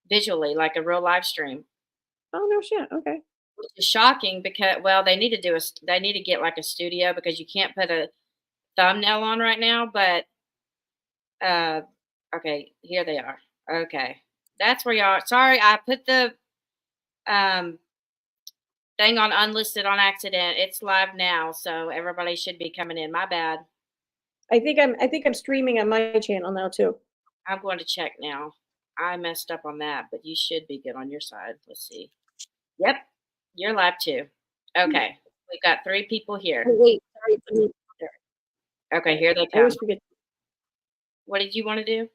visually, like a real live stream. Oh no shit. Okay. Which is shocking because, well, they need to get like a studio because you can't put a thumbnail on right now, but uh okay, here they are. Okay. That's where y'all sorry, I put the um thing on unlisted on accident. It's live now, so everybody should be coming in. My bad. I think I'm streaming on my channel now too. I'm going to check now. I messed up on that, but you should be good on your side. Let's see. Yep, you're live too. Okay, we've got 3 people here. Oh, wait, sorry. There. Okay, here they I always come. forget. What did you want to do?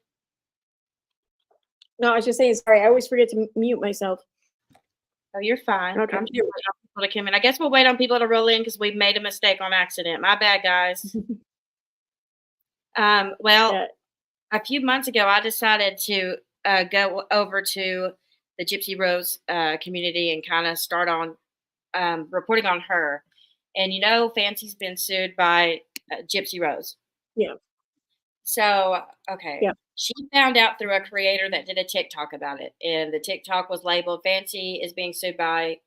No, I was just saying sorry. I always forget to mute myself. Oh, you're fine. Okay. I'm just waiting on people to come in. I guess we'll wait on people to roll in because we made a mistake on accident. My bad, guys. Well, Yeah. a few months ago, I decided to go over to the Gypsy Rose community and kind of start on reporting on her. And Fancy's been sued by Gypsy Rose. Yeah. So, okay. Yeah. She found out through a creator that did a TikTok about it. And the TikTok was labeled Fancy is being sued by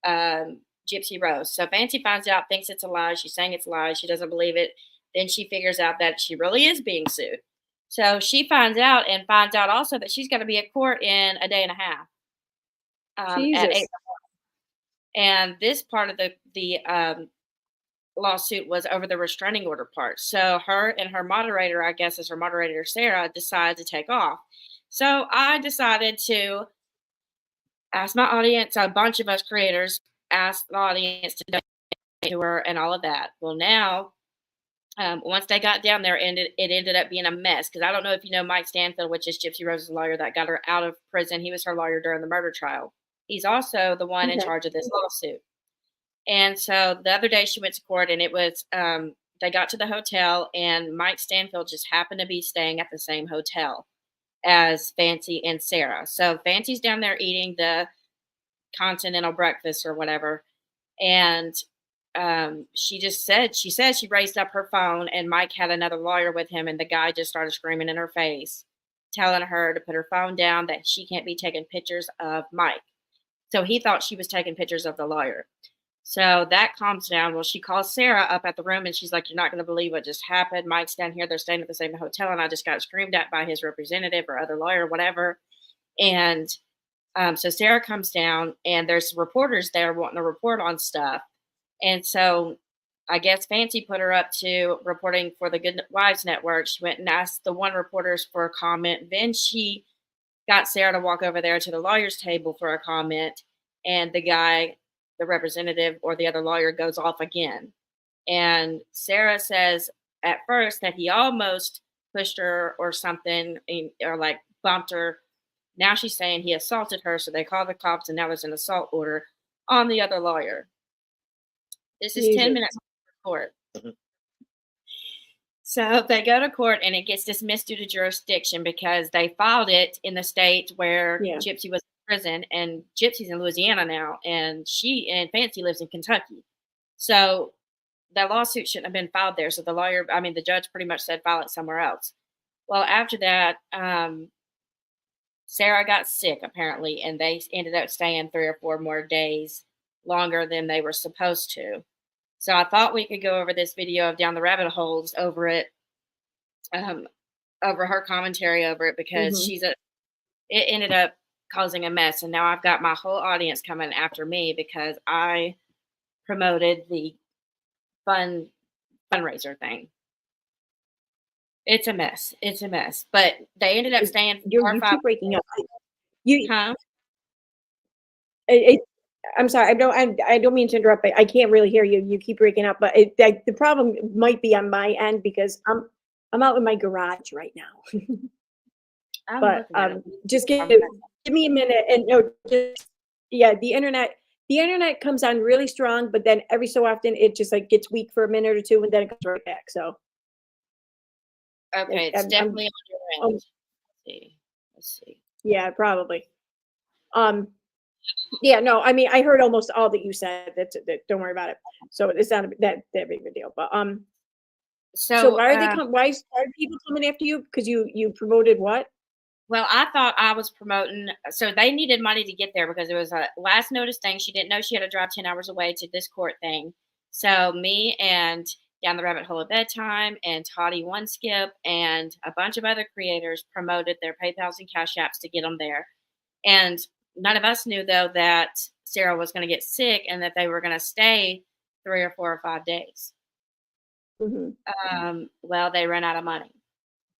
Gypsy Rose. So Fancy finds out, thinks it's a lie. She's saying it's a lie. She doesn't believe it. Then she figures out that she really is being sued. So she finds out also that she's going to be at court in a day and a half at 8. Jesus. And this part of the lawsuit was over the restraining order part. So her and her moderator, I guess is her moderator, Sarah, decided to take off. So I decided to ask my audience, a bunch of us creators asked the audience to donate to her and all of that. Well, now, once they got down there, it ended up being a mess because I don't know if you know Mike Stanfield, which is Gypsy Rose's lawyer that got her out of prison. He was her lawyer during the murder trial. He's also the one in Okay. charge of this lawsuit. And so the other day she went to court and it was, they got to the hotel and Mike Stanfield just happened to be staying at the same hotel as Fancy and Sarah. So Fancy's down there eating the continental breakfast or whatever. And she said she raised up her phone and Mike had another lawyer with him and the guy just started screaming in her face, telling her to put her phone down, that she can't be taking pictures of Mike. So he thought she was taking pictures of the lawyer. So that calms down. Well, she calls Sarah up at the room and she's like, you're not going to believe what just happened. Mike's down here. They're staying at the same hotel. And I just got screamed at by his representative or other lawyer, whatever. And so Sarah comes down and there's reporters there wanting to report on stuff. And so I guess Fancy put her up to reporting for the Good Wives Network. She went and asked the one reporters for a comment. Then she got Sarah to walk over there to the lawyer's table for a comment. And the guy, the representative or the other lawyer, goes off again. And Sarah says at first that he almost pushed her or something or like bumped her. Now she's saying he assaulted her. So they call the cops and now there's an assault order on the other lawyer. This is 10 minutes before court. So they go to court and it gets dismissed due to jurisdiction because they filed it in the state where Gypsy was in prison, and Gypsy's in Louisiana now, and Fancy lives in Kentucky. So that lawsuit shouldn't have been filed there. So the judge pretty much said file it somewhere else. Well, after that, Sarah got sick apparently, and they ended up staying 3 or 4 more days longer than they were supposed to. So I thought we could go over this video of Down the Rabbit Holes over it, over her commentary over it, because it ended up causing a mess. And now I've got my whole audience coming after me because I promoted the fundraiser thing. It's a mess. It's a mess. But they ended up staying. You keep breaking up. Huh? I'm sorry. I don't mean to interrupt, but I can't really hear you. You keep breaking up. But the problem might be on my end because I'm out in my garage right now. But just give me a minute. And the internet comes on really strong, but then every so often it just like gets weak for a minute or two, and then it comes right back. So okay, it's definitely on your end. Let's see. Yeah, probably. Yeah, no, I mean, I heard almost all that you said. That don't worry about it. So it's not that big of a deal. But so why are they why are people coming after you? Because you promoted what? Well, I thought I was promoting, so they needed money to get there because it was a last notice thing. She didn't know she had to drive 10 hours away to this court thing. So me and Down the Rabbit Hole at Bedtime and Toddy One Skip and a bunch of other creators promoted their PayPals and Cash Apps to get them there. And none of us knew though that Sarah was going to get sick and that they were going to stay 3 or 4 or 5 days. Mhm. Well, they ran out of money.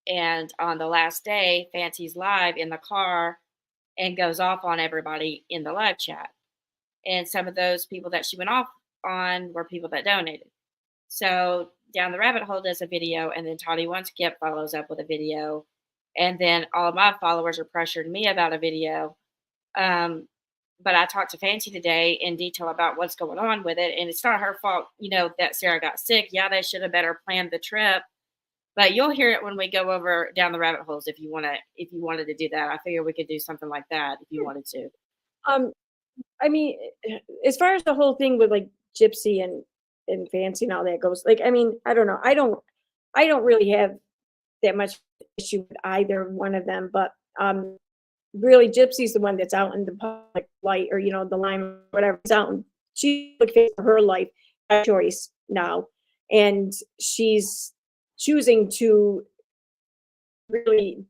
And on the last day, Fancy's live in the car and goes off on everybody in the live chat. And some of those people that she went off on were people that donated. So Down the Rabbit Hole does a video, and then Toddy One Skip follows up with a video. And then all of my followers are pressuring me about a video. Um, but I talked to Fancy today in detail about what's going on with it. And it's not her fault, that Sarah got sick. Yeah, they should have better planned the trip. But you'll hear it when we go over down the rabbit holes if you wanted to do that. I figure we could do something like that if you wanted to. Um, I mean, as far as the whole thing with like Gypsy and Fancy and all that goes, like, I mean, I don't know. I don't really have that much issue with either one of them, but really Gypsy's the one that's out in the public light, or the line, whatever, is out, and she's looking for her life choice now, and she's choosing to really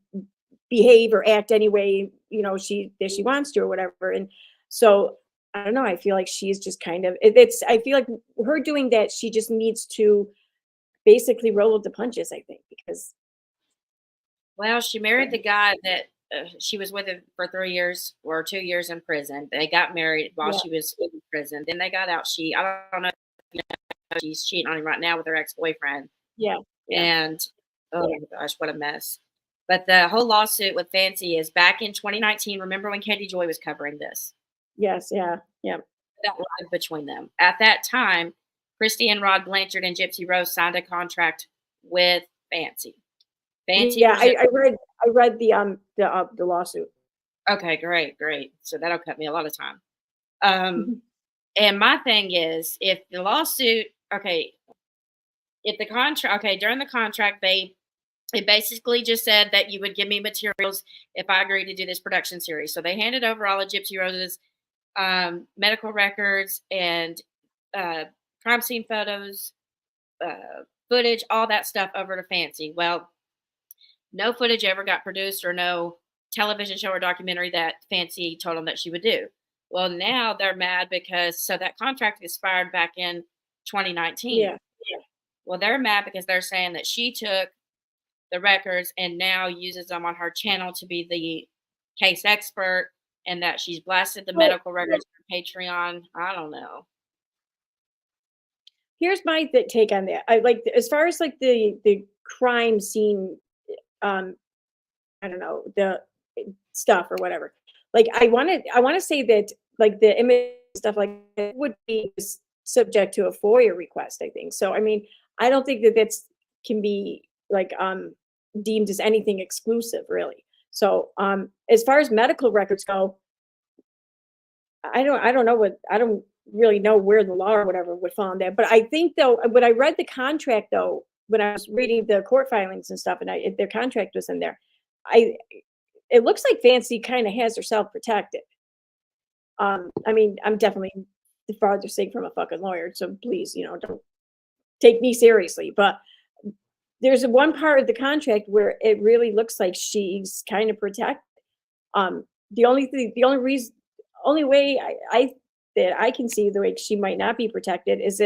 behave or act any way she wants to, or whatever. And so I don't know, I feel like she's just kind of it's I feel like her doing that, she just needs to basically roll with the punches, I think, because Well, she married the guy that she was with him for 3 years or 2 years in prison. They got married while yeah, she was in prison. Then they got out. I don't know if you know, she's cheating on him right now with her ex boyfriend. yeah, yeah, And oh my gosh, what a mess. But the whole lawsuit with Fancy is back in 2019. Remember when Katie Joy was covering this? yes, yeah, yeah. That live between them. At that time, Christy and Rod Blanchard and Gypsy Rose signed a contract with Fancy. Fancy Yeah, was just I read the lawsuit. okay, great, great. So that'll cut me a lot of time. Um, Mhm. and my thing is, if the lawsuit, okay, if the contract, okay, during the contract, it basically just said that you would give me materials if I agreed to do this production series. So they handed over all of Gypsy Rose's medical records and uh, crime scene photos, footage, all that stuff over to Fancy. Well, no footage ever got produced or no television show or documentary that Fancy told them that she would do. Well, now they're mad because so that contract expired back in 2019. Yeah, Well, they're mad because they're saying that she took the records and now uses them on her channel to be the case expert and that she's blasted the well, medical records on Patreon. I don't know. here's my take on that. I like, as far as like the crime scene, um I don't know, the stuff or whatever. Like, I want to say that like the image stuff like that would be subject to a FOIA request, I think. So I mean, I don't think that that's can be like deemed as anything exclusive, really. So as far as medical records go, I don't really know where the law or whatever would fall on that. But I think though, when I read the contract though, when I was reading the court filings and stuff, and their contract was in there, I it looks like Fancy kind of has herself protected. I mean, I'm definitely the farthest thing from a fucking lawyer, so please, don't take me seriously. But there's one part of the contract where it really looks like she's kind of protected. The only reason, only way I that I can see the way she might not be protected is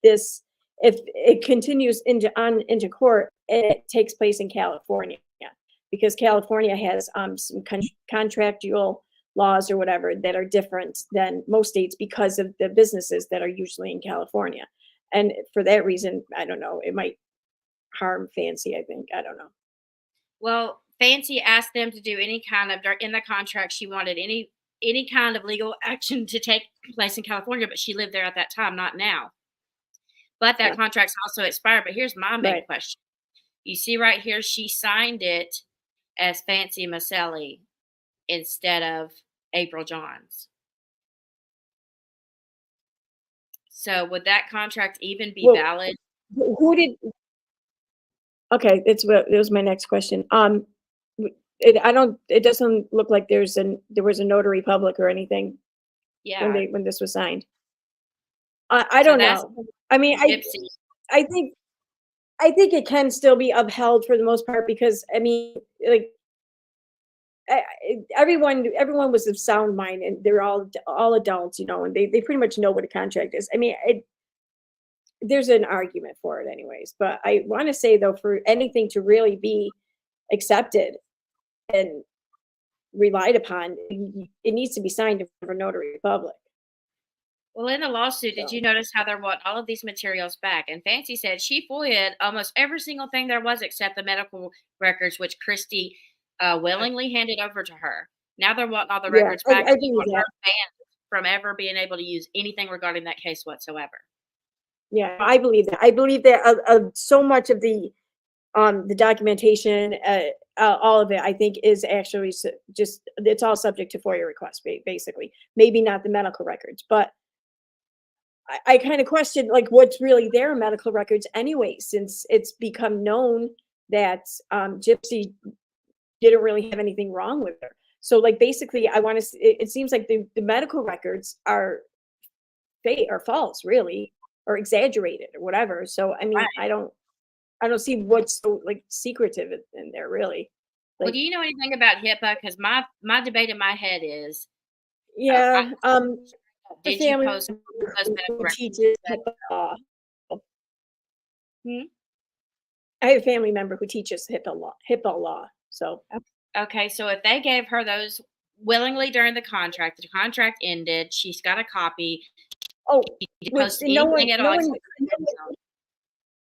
this if it continues into court and it takes place in California, because California has some contractual laws or whatever that are different than most states because of the businesses that are usually in California. And for that reason, I don't know, it might harm Fancy, I think. I don't know. Well, Fancy asked them to do any kind of in the contract. She wanted any kind of legal action to take place in California, but she lived there at that time, not now. But that Yeah, contract's also expired. But here's my main right. question. You see right here, she signed it as Fancy Maselli instead of April Johns. So would that contract even be Well, valid? who did Okay, it was my next question. it doesn't look like there was a notary public or anything Yeah. when this was signed. I So don't that's know. I mean, Gypsy. I think I think it can still be upheld for the most part because I mean, like everyone was of sound mind and they're all adults, you know, and they pretty much know what a contract is. I mean, there's an argument for it anyways, but I want to say though, for anything to really be accepted and relied upon, it needs to be signed in front of a notary public. Well, in the lawsuit, did you So notice how they want all of these materials back? And Fancy said she FOIA'd almost every single thing there was except the medical records, which Christy willingly handed over to her. Now they're wanting all the yeah, records back, I and they believe want her that. banned from ever being able to use anything regarding that case whatsoever. Yeah, I believe that. I believe that so much of the documentation, all of it, I think is actually just it's all subject to FOIA requests, basically. Maybe not the medical records, but I kind of question like what's really there in medical records anyway, since it's become known that Gypsy didn't really have anything wrong with her. So like basically, I want to. It seems like the medical records are fake or false, really, or exaggerated or whatever. So I mean, Right. I don't see what's so like secretive in there, really. Well, Like, do you know anything about HIPAA? Because my debate in my head is, I yeah, a did you family post member those medical who records? teaches HIPAA law. Hmm? I have a family member who teaches HIPAA law. So Okay, so if they gave her those willingly during the contract ended, she's got a copy. oh, She can which post anything at all except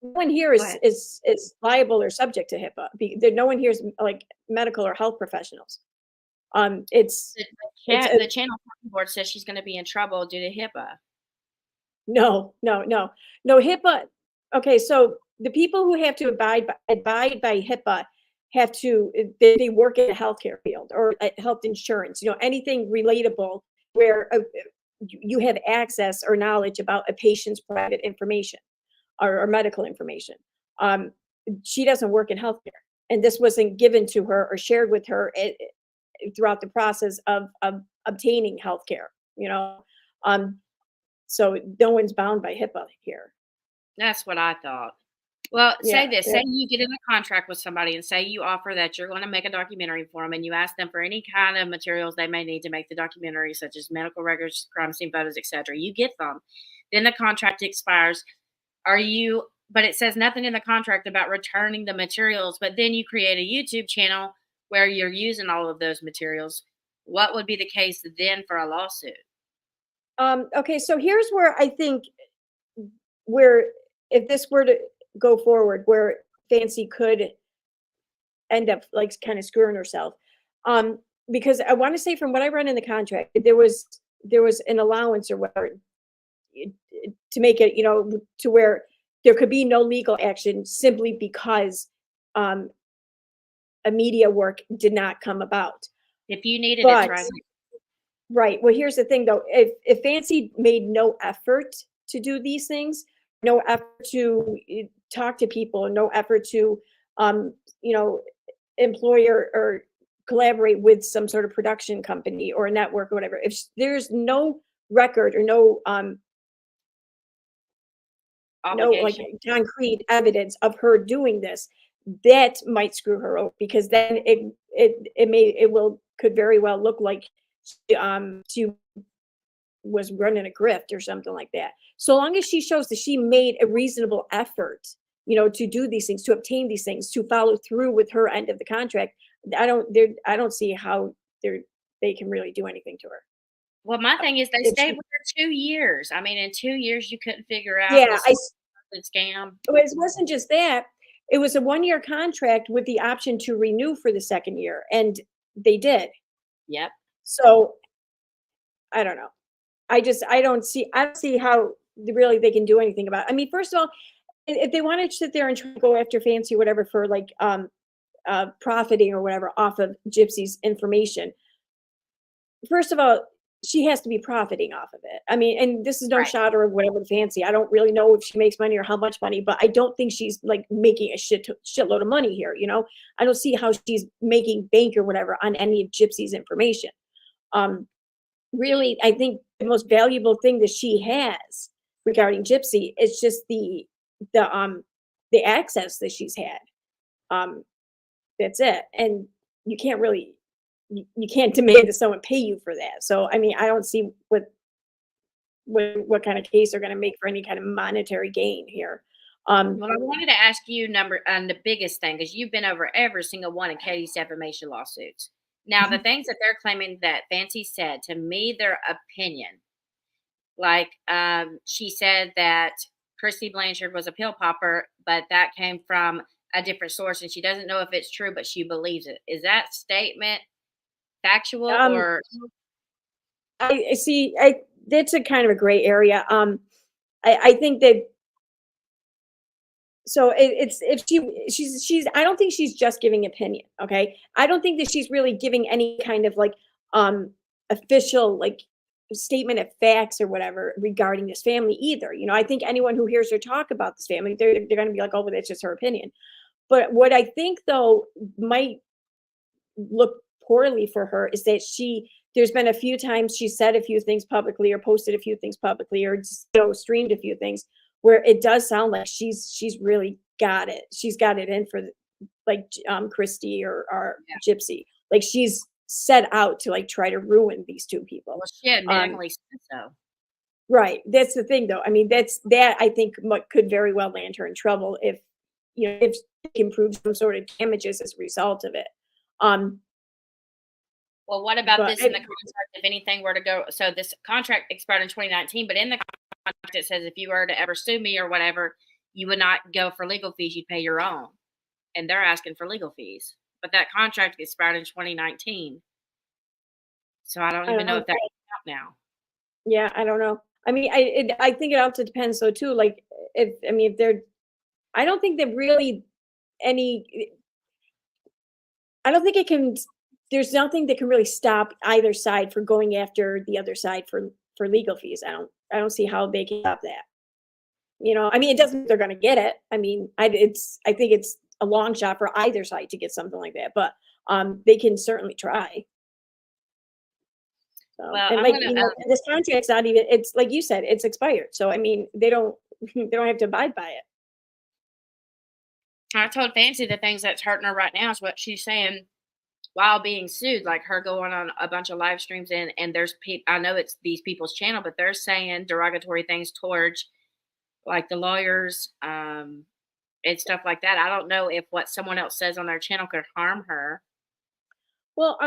no one here go ahead. is liable or subject to HIPAA. No one here is like medical or health professionals. It's it's a The channel board says she's gonna be in trouble due to HIPAA. no HIPAA. Okay, so the people who have to abide by HIPAA have to they work in the healthcare field or health insurance. You know, anything relatable where you have access or knowledge about a patient's private information or medical information. Um, she doesn't work in healthcare, and this wasn't given to her or shared with her throughout the process of obtaining healthcare. You know, um, so no one's bound by HIPAA here. That's what I thought. Well, say Yeah, this, yeah. say you get in a contract with somebody and say you offer that you're gonna make a documentary for them, and you ask them for any kind of materials they may need to make the documentary, such as medical records, crime scene photos, etc. You get them. Then the contract expires. Are you but it says nothing in the contract about returning the materials, but then you create a YouTube channel where you're using all of those materials. What would be the case then for a lawsuit? Okay, so here's where I think where if this were to go forward, where Fancy could end up like kind of screwing herself. Um, because I want to say from what I read in the contract, there was an allowance or whatever to make it, you know, to where there could be no legal action simply because um, a media work did not come about. If you need it, it's But right. right, well, here's the thing though: if Fancy made no effort to do these things, no effort to talk to people, no effort to, you know, employ or collaborate with some sort of production company or a network or whatever. If there's no record or no like Obligation. concrete evidence of her doing this, that might screw her over because then it could very well look like she was running a grift or something like that. So long as she shows that she made a reasonable effort, you know, to do these things, to obtain these things, to follow through with her end of the contract, I don't see how they can really do anything to her. Well, my thing is they If stayed she, with her 2 years. I mean, in 2 years, you couldn't figure out yeah, this scam. it wasn't just that. It was a 1-year contract with the option to renew for the second year, and they did. Yep. So I don't know. I don't see how really they can do anything about it. I mean, first of all, if they wanted to sit there and try to go after Fancy or whatever for like profiting or whatever off of Gypsy's information, first of all, she has to be profiting off of it. I mean, and this is no Right. shot or whatever fancy. I don't really know if she makes money or how much money, but I don't think she's like making a shitload of money here. I don't see how she's making bank or whatever on any of Gypsy's information. Um, Really, I think the most valuable thing that she has regarding Gypsy is just the the access that she's had. Um, that's it. And you can't really you can't demand that someone pay you for that. So I mean, I don't see what kind of case they're going to make for any kind of monetary gain here. Um, Well, I wanted to ask you number on the biggest thing because you've been over every single one of Katie's defamation lawsuits. Now, the things that they're claiming that Fancy said, to me, their opinion. Like, she said that Christy Blanchard was a pill popper, but that came from a different source, and she doesn't know if it's true, but she believes it. Is that statement factual um, or I see. That's a kind of a gray area. I think that so it's if she's I don't think she's just giving opinion. Okay, I don't think that she's really giving any kind of like um official like statement of facts or whatever regarding this family either. I think anyone who hears her talk about this family, they're going to be like, oh, well, that's just her opinion. But what I think though might look poorly for her is that there's been a few times she said a few things publicly or posted a few things publicly or just, streamed a few things where it does sound like she's really got it. She's got it in for like Christy or yeah. Gypsy. Like she's set out to like try to ruin these two people. Well, she admittedly said so. Right. That's the thing though. I mean, that I think could very well land her in trouble if she can prove some sort of damages as a result of it. Um, Well, what about but this in the contract? If anything were to go, so this contract expired in 2019, but in the contract it says if you were to ever sue me or whatever, you would not go for legal fees, you'd pay your own. And they're asking for legal fees. But that contract expired in 2019. So I don't I even don't know know. if that counts out now. Yeah, I don't know. I mean, I think it also depends though too. Like if they're, I don't think that really any. I don't think it can. There's nothing that can really stop either side from going after the other side for legal fees. I don't see how they can stop that. I mean, it doesn't mean they're going to get it. I mean, I think it's a long shot for either side to get something like that, but they can certainly try. So, Well, and I'm like, gonna this contract's not even, it's like you said, it's expired. So, I mean, they don't, they don't have to abide by it. I told Fancy the things that's hurting her right now is what she's saying while being sued, like her going on a bunch of live streams and there's people, I know it's these people's channel, but they're saying derogatory things towards like the lawyers, and stuff like that. I don't know if what someone else says on their channel could harm her. Well,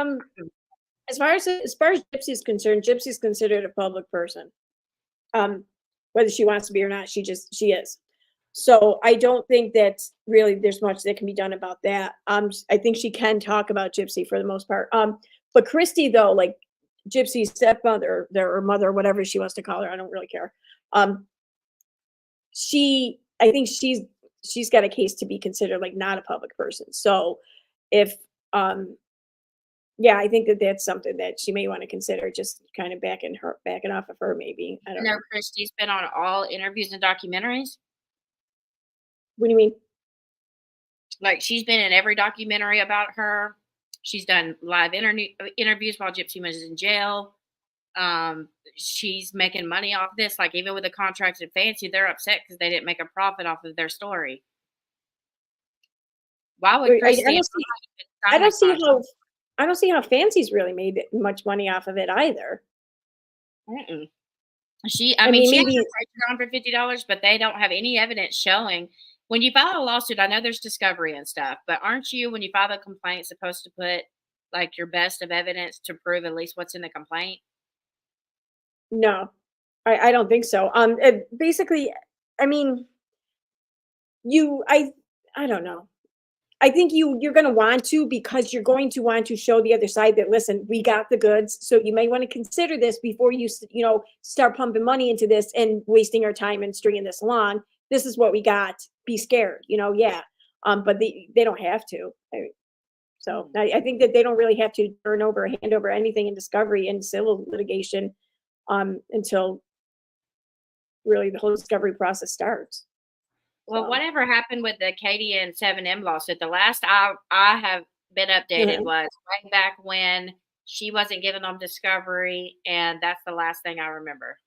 as far as Gypsy's concerned, Gypsy's considered a public person. Whether she wants to be or not, she is. So I don't think that really there's much that can be done about that. I think she can talk about Gypsy for the most part. But Christy though, like Gypsy's stepmother, or mother, whatever she wants to call her, I don't really care. Um, I think she's got a case to be considered like not a public person. So if yeah, I think that that's something that she may want to consider, just kind of backing off of her, maybe. I You don't know, know. Christy's been on all interviews and documentaries. What do you mean? Like she's been in every documentary about her. She's done live interviews while Gypsy was in jail. She's making money off this. Like even with the contracts and Fancy, they're upset because they didn't make a profit off of their story. Why would I Christy don't see. I sign don't a see contract? how. I don't see how Fancy's really made much money off of it either. Mm-mm. I I mean, mean, she has maybe her prices on for $50, but they don't have any evidence showing. When you file a lawsuit, I know there's discovery and stuff, but aren't you, when you file a complaint, supposed to put like your best of evidence to prove at least what's in the complaint? no. I don't think so. Basically, I mean, you. I don't know. I think you're going to want to because you're going to want to show the other side that listen, we got the goods, so you may want to consider this before you start pumping money into this and wasting our time and stringing this along. This is what we got. Be scared, yeah. But they don't have to. So I think that they don't really have to hand over anything in discovery and civil litigation until really the whole discovery process starts. Well, So, whatever happened with the Katie and 7M lawsuit, the last I have been updated mhm. was way back when she wasn't giving them discovery, and that's the last thing I remember.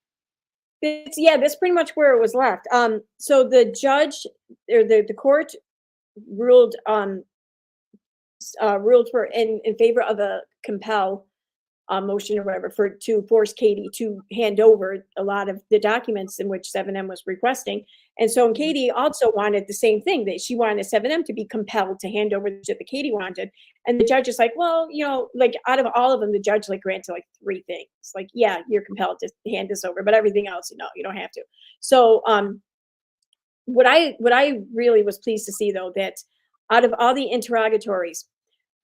That's pretty much where it was left. So the judge or the court ruled ruled for in favor of a compel motion or whatever to force Katie to hand over a lot of the documents in which 7M was requesting. And so Mhm. Katie also wanted the same thing, that she wanted 7M to be compelled to hand over the shit that Katie wanted. And the judge is like, well, like out of all of them, the judge like granted like 3 things. Like, yeah, you're compelled to hand this over, but everything else, no, you don't have to. So what I really was pleased to see though, that out of all the interrogatories,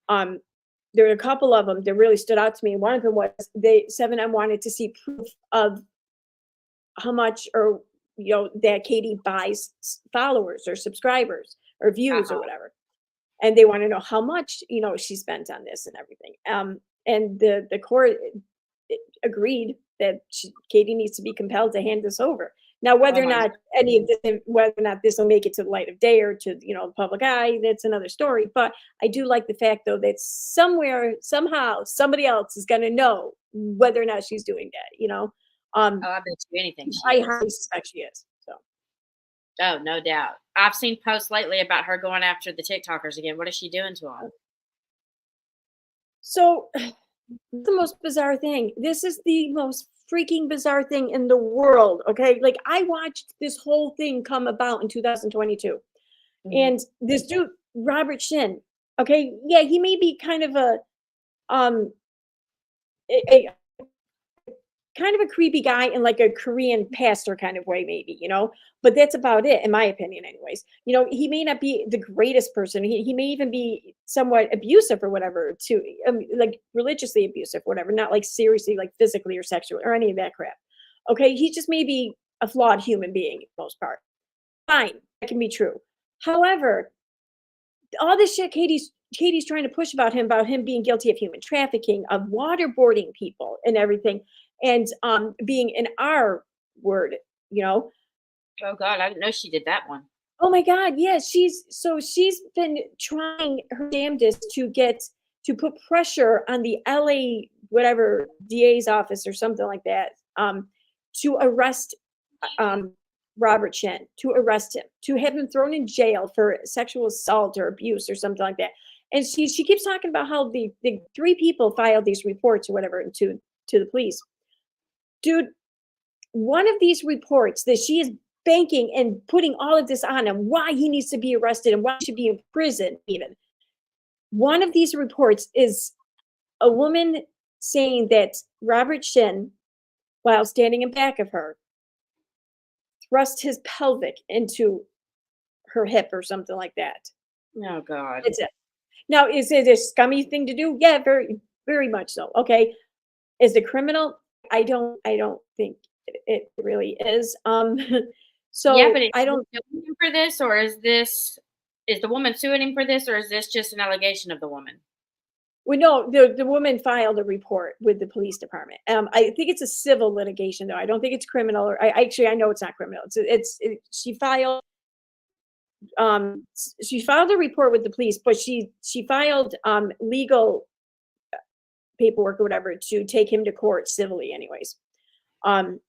um, there were a couple of them that really stood out to me. One of them was 7M wanted to see proof of how much or that Katie buys followers or subscribers or views or Uh-huh. whatever. And they want to know how much, she spent on this and everything. And the court agreed that Katie needs to be compelled to hand this over. Now, Oh whether or my not whether or not this will make it to the light of day or to the public eye, that's another story. But I do like the fact though that somewhere, somehow, somebody else is going to know whether or not she's doing that. Oh, I bet you anything she I is. highly suspect she is. So, Oh, no doubt. I've seen posts lately about her going after the TikTokers again. What is she doing to them? so the most bizarre thing. This is the most freaking bizarre thing in the world. Okay, like I watched this whole thing come about in 2022. Mhm. And this dude, Robert Shin, okay, yeah, he may be kind of um a kind of a creepy guy in like a Korean pastor kind of way, maybe, but that's about it, in my opinion, anyways. He may not be the greatest person. He may even be somewhat abusive or whatever, too, like religiously abusive, whatever, not like seriously, like physically or sexually or any of that crap. Okay, he just may be a flawed human being, for the most part. Fine, that can be true. However, all this shit Katie's trying to push about him being guilty of human trafficking, of waterboarding people and everything, and being an R word, you know. Oh god, I didn't know she did that one. Oh my God, yeah, she's been trying her damnedest to put pressure on the LA whatever DA's office or something like that, to arrest um Robert Chen, to arrest him, to have him thrown in jail for sexual assault or abuse or something like that. And she keeps talking about how the 3 people filed these reports or whatever to the police. Dude, one of these reports that she is banking and putting all of this on him, why he needs to be arrested and why he should be in prison even. One of these reports is a woman saying that Robert Shin, while standing in back of her, thrust his pelvic into her hip or something like that. Oh god. It's it. Now, is it a scummy thing to do? Yeah, very, very much so. Okay. Is it criminal? I don't think it really is. Yeah, So but is I he don't suing him for this, or is the woman suing him for this, or is this just an allegation of the woman? we know the woman filed a report with the police department. I think it's a civil litigation though. I don't think it's criminal, or I know it's not criminal. She filed a report with the police, but she filed legal paperwork or whatever to take him to court civilly anyways. Um,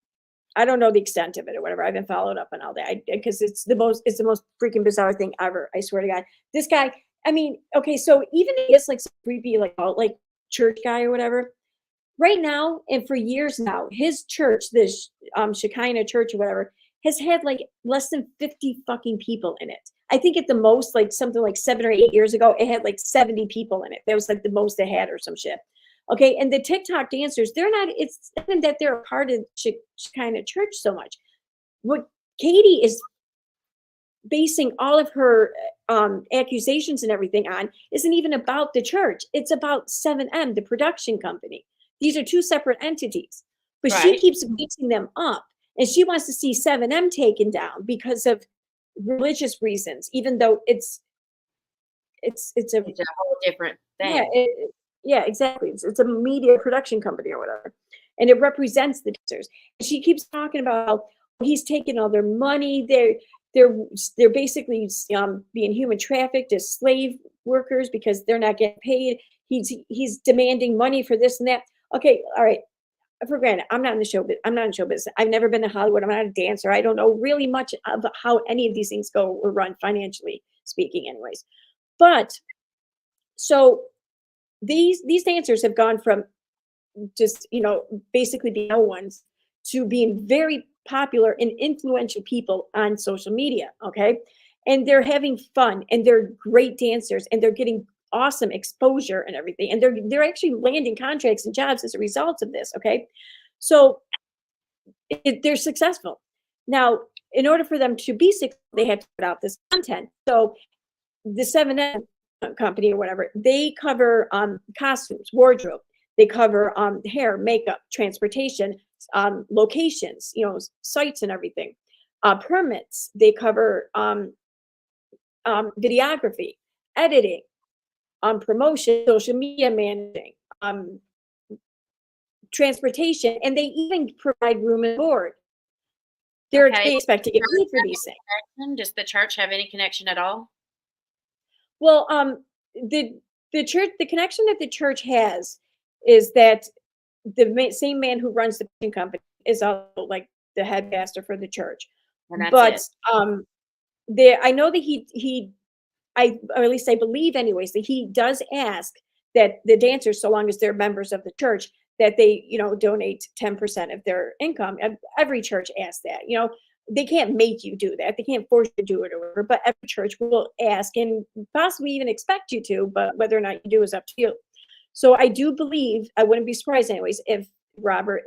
I don't know the extent of it or whatever. I haven't followed up on all that because it's the most freaking bizarre thing ever. I swear to God. This guy, I mean, okay, so even if he's like some creepy, like church guy or whatever, right now and for years now, his church, this Shekinah church or whatever, has had like less than 50 fucking people in it. I think at the most, like something like 7 or 8 years ago, it had like 70 people in it. That was like the most it had or some shit. Okay, and the TikTok dancers, it's not even that they're a part of Shekinah church so much. What Katie is basing all of her accusations and everything on isn't even about the church. It's about 7M, the production company. These are 2 separate entities, but she Right. keeps mixing them up, and she wants to see 7M taken down because of religious reasons, even though it's a It's a whole different yeah, thing. yeah, exactly. It's a media production company or whatever, and it represents the dancers. And she keeps talking about how he's taking all their money. They're they're basically being human trafficked as slave workers because they're not getting paid. He's demanding money for this and that. Okay, all right. For granted, I'm not in the show. I'm not in show business. I've never been to Hollywood. I'm not a dancer. I don't know really much of how any of these things go or run financially speaking, anyways. But so these dancers have gone from just basically being no ones to being very popular and influential people on social media. Okay, and they're having fun and they're great dancers and they're getting awesome exposure and everything, and they're actually landing contracts and jobs as a result of this. Okay, so they're successful. Now, in order for them to be successful, they have to put out this content. So the 7M company or whatever, they cover costumes, wardrobe. They cover hair, makeup, transportation, locations, sites and everything, permits. They cover videography, editing, promotion, social media managing, transportation, and they even provide room and board. Okay. They expect to get paid for these things. Does the church have any connection at all? Well, the church, the connection that the church has is that the same man who runs the printing company is also like the head pastor for the church. And that's But it. I know that or at least I believe anyways, that he does ask that the dancers, so long as they're members of the church, that they, donate 10% of their income. Every church asks that, they can't make you do that. They can't force you to do it or whatever, but every church will ask and possibly even expect you to, but whether or not you do is up to you. So I do believe, I wouldn't be surprised anyways, if Robert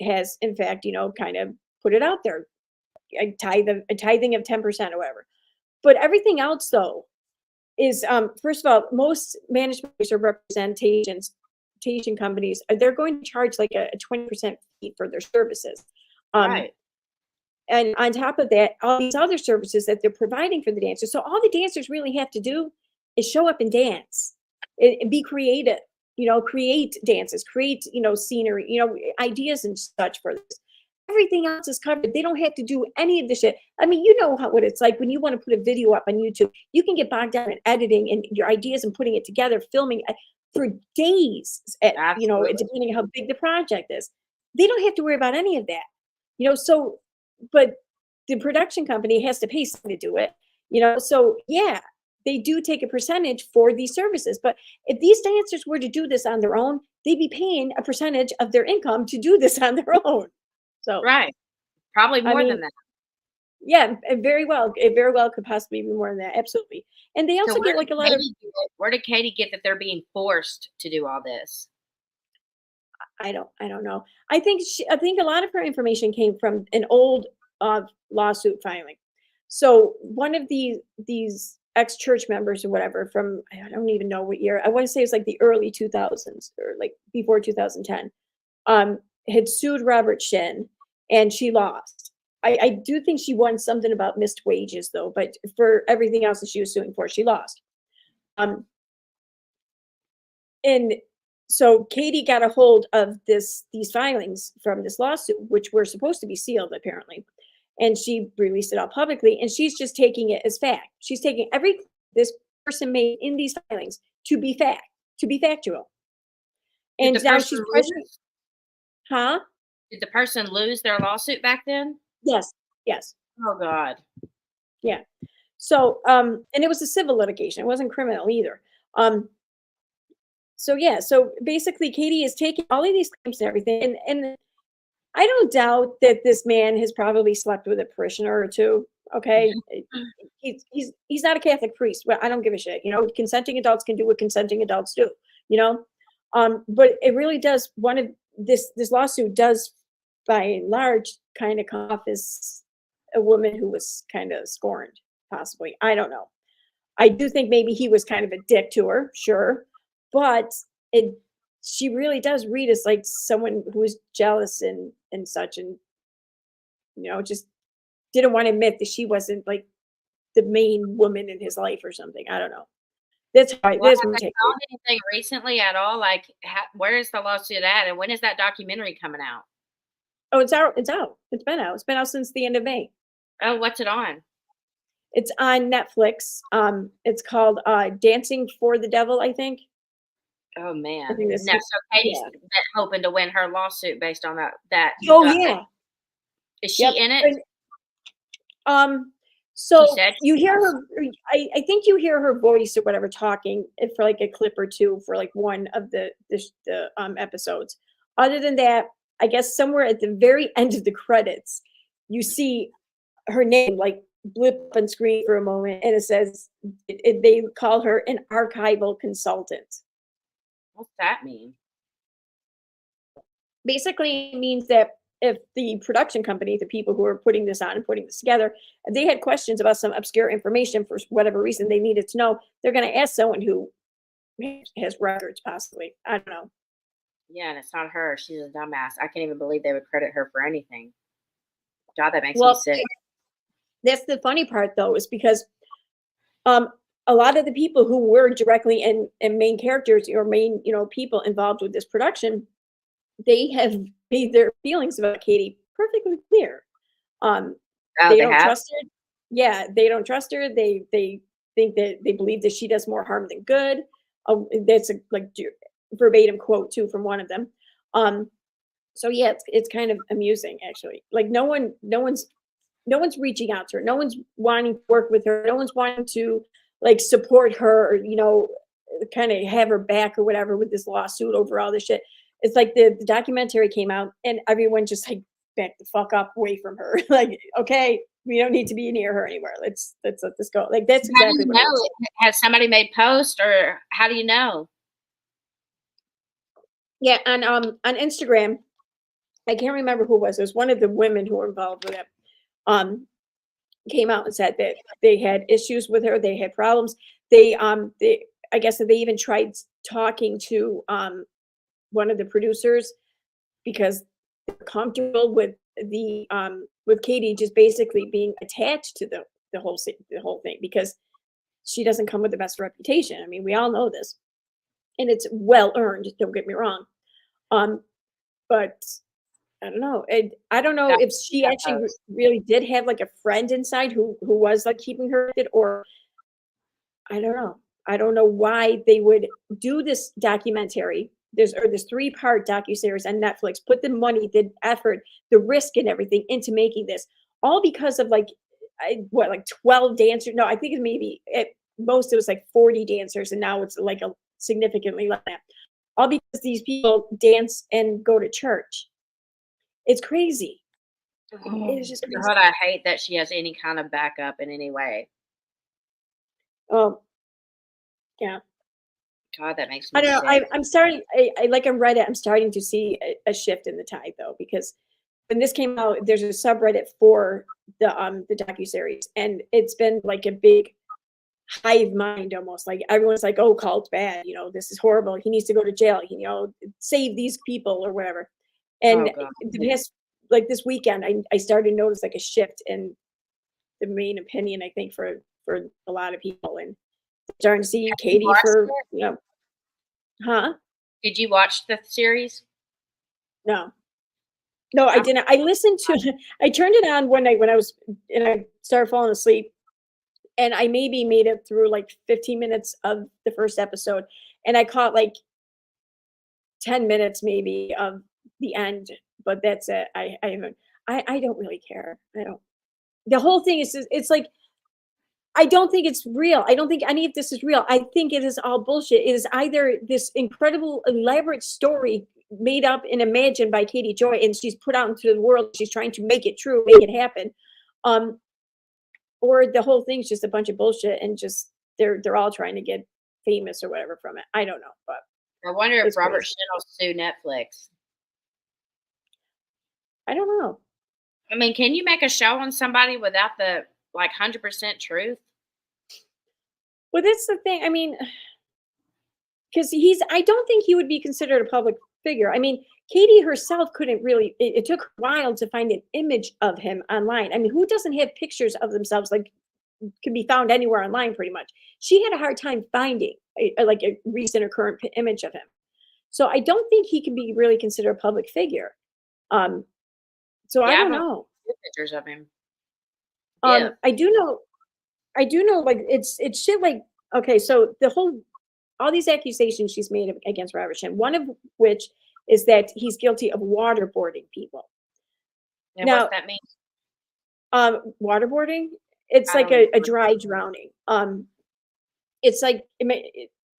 has in fact, kind of put it out there, a tithing of 10% or whatever. But everything else though is, first of all, most management or representations companies, they're going to charge like a 20% fee for their services. Right. And on top of that, all these other services that they're providing for the dancers. So all the dancers really have to do is show up and dance and be creative, create dances, create, scenery, ideas and such for this. Everything else is covered. They don't have to do any of the shit. I mean, what it's like when you want to put a video up on YouTube, you can get bogged down in editing and your ideas and putting it together, filming for days, depending on how big the project is. They don't have to worry about any of that, so, but the production company has to pay someone to do it, so yeah, they do take a percentage for these services. But if these dancers were to do this on their own, they'd be paying a percentage of their income to do this on their own. So right. Probably more than that. Yeah, it very well could possibly be more than that. Absolutely. And they also get like a lot of, where did Katie get that they're being forced to do all this? I don't know. I think a lot of her information came from an old lawsuit filing. So one of these ex-church members or whatever from, I don't even know what year. I want to say it's like the early 2000s or like before 2010. Had sued Robert Shin and she lost. I do think she won something about missed wages though, but for everything else that she was suing for, she lost. And so Katie got a hold of these filings from this lawsuit, which were supposed to be sealed apparently. And she released it all publicly, and she's just taking it as fact. She's taking everything this person made in these filings to be factual. And now she's pressuring. Huh? Did the person lose their lawsuit back then? Yes. Oh God. Yeah. So, and it was a civil litigation. It wasn't criminal either. So yeah, so basically Katie is taking all of these claims and everything. And I don't doubt that this man has probably slept with a parishioner or two. Okay. He's not a Catholic priest. Well, I don't give a shit. Consenting adults can do what consenting adults do, but it really does, this lawsuit does by and large kind of come off as a woman who was kind of scorned, possibly. I don't know. I do think maybe he was kind of a dick to her, sure, but she really does read as like someone who was jealous and such, and just didn't want to admit that she wasn't like the main woman in his life or something. I don't know. That's how Well, this have would they take place. found anything recently at all? Like, where is the lawsuit at, and when is that documentary coming out? Oh, it's out. It's out. It's been out. It's been out since the end of May. Oh, what's it on? It's on Netflix. It's called Dancing for the Devil, I think. Oh, I man. think that's No, so Katie's yeah. hoping to win her lawsuit based on that Oh doc yeah. is she Yep. in it? And, um, She so said you she hear was. her. I think you hear her voice or whatever talking for like a clip or two for like one of the episodes. Other than that, I guess somewhere at the very end of the credits, you see her name like blip up on screen for a moment, and it says they call her an archival consultant. What's that mean? Basically, it means that if the production company, the people who are putting this on and putting this together, if they had questions about some obscure information for whatever reason they needed to know, they're going to ask someone who has records, possibly. I don't know. Yeah, and it's not her. She's a dumbass. I can't even believe they would credit her for anything. God, that makes me Well, sick. that's the funny part, though, is because um, a lot of the people who were directly in main characters or main, people involved with this production, they have made their feelings about Katie perfectly clear. Um, Oh, they they don't have? trust her. Yeah, they don't trust her. They think that they believe that she does more harm than good. That's a like verbatim quote too from one of them. Um, so yeah, it's kind of amusing actually. Like no one's reaching out to her. No one's wanting to work with her. No one's wanting to like support her or kind of have her back or whatever with this lawsuit over all this shit. It's like the documentary came out and everyone just like back the fuck up away from her. Like, okay, we don't need to be near her anywhere. Let's let this go. Like that's How do exactly you what it looks know? like. Has somebody made post, or how do you know? Yeah, on Instagram, I can't remember who it was. It was one of the women who were involved with it. Um, came out and said that they had issues with her. They had problems. They I guess that they even tried talking to one of the producers because they're comfortable with Katie just basically being attached to the whole thing because she doesn't come with the best reputation. I mean, we all know this, and it's well earned. Don't get me wrong. Um, but I don't know. I don't know That if she that actually post. really did have like a friend inside who was like keeping her with it, or I don't know. I don't know why they would do this documentary. This three-part docuseries on Netflix. Put the money, the effort, the risk, and everything into making this, all because of like like 12 dancers. No, I think it's maybe at most it was like 40 dancers, and now it's like a significantly less than that. All because these people dance and go to church. It's crazy. It is Oh, just crazy. God, I hate that she has any kind of backup in any way. Oh, yeah. God, that makes I me don't know. sick. I'm starting. I like on Reddit. I'm starting to see a shift in the tide though, because when this came out, there's a subreddit for the docuseries, and it's been like a big hive mind almost. Like everyone's like, "Oh, cult's bad. This is horrible. He needs to go to jail. Save these people or whatever." And Oh, God. the past, like this weekend, I started to notice like a shift in the main opinion. I think for a lot of people, and starting to see You Katie watched for it? huh? Did you watch the series? No. No, I I'm didn't. I listened to I turned it on one night when I was and I started falling asleep, and I maybe made it through, like, 15 minutes of the first episode, and I caught, like, 10 minutes maybe of the end, but that's it. I haven't I don't really care. I don't the whole thing is just it's like, I don't think it's real. I don't think any of this is real. I think it is all bullshit. It is either this incredible, elaborate story made up and imagined by Katie Joy, and she's put out into the world. She's trying to make it true, make it happen, um, or the whole thing's just a bunch of bullshit, and just they're all trying to get famous or whatever from it. I don't know, but I wonder if it's Robert crazy. Shin will sue Netflix. I don't know. I mean, can you make a show on somebody without the, like, 100% truth? Well, that's the thing. I mean, because I don't think he would be considered a public figure. I mean, Katie herself couldn't really, it took a while to find an image of him online. I mean, who doesn't have pictures of themselves? Like, can be found anywhere online pretty much. She had a hard time finding like a recent or current image of him. So I don't think he can be really considered a public figure. Um, so I Yeah, I don't don't know. see pictures of him. Yeah. I do know like it's shit like okay, so all these accusations she's made against Robert Shin, one of which is that he's guilty of waterboarding people. And what's Now, that mean? waterboarding, it's I like don't even a dry drowning. It's like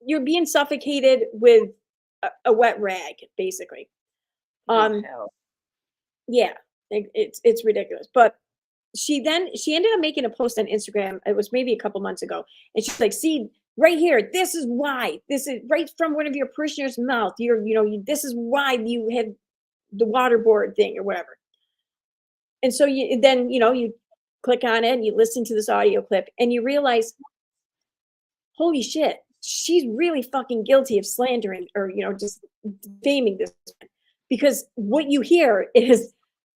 you're being suffocated with a wet rag, basically. Oh, Um, hell. yeah, it's ridiculous. But she ended up making a post on Instagram. It was maybe a couple months ago, and she's like, "See, right here, this is why. This is right from one of your parishioners' mouth. This is why you had the waterboard thing or whatever." And so you click on it and you listen to this audio clip and you realize, holy shit, she's really fucking guilty of slandering or just defaming this man. Because what you hear is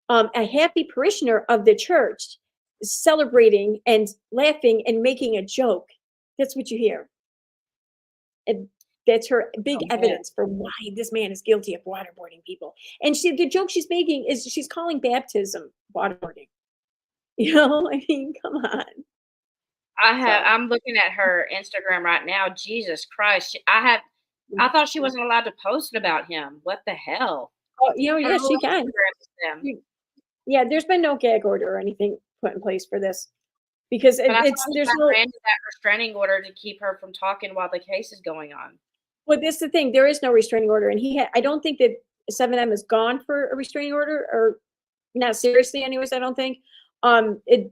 a happy parishioner of the church celebrating and laughing and making a joke. That's what you hear. And that's her big Oh, man. evidence for why this man is guilty of waterboarding people. And the joke she's making is she's calling baptism waterboarding. I mean, come on. So, I'm looking at her Instagram right now. Jesus Christ. I thought she wasn't allowed to post about him. What the hell? oh, I don't yeah, know she what can. Instagram is them. Yeah, there's been no gag order or anything put in place for this because But I thought he there's got no. granted that restraining order to keep her from talking while the case is going on. Well, this is the thing. There is no restraining order, and I don't think that 7M is gone for a restraining order, or not seriously, anyways. I don't think.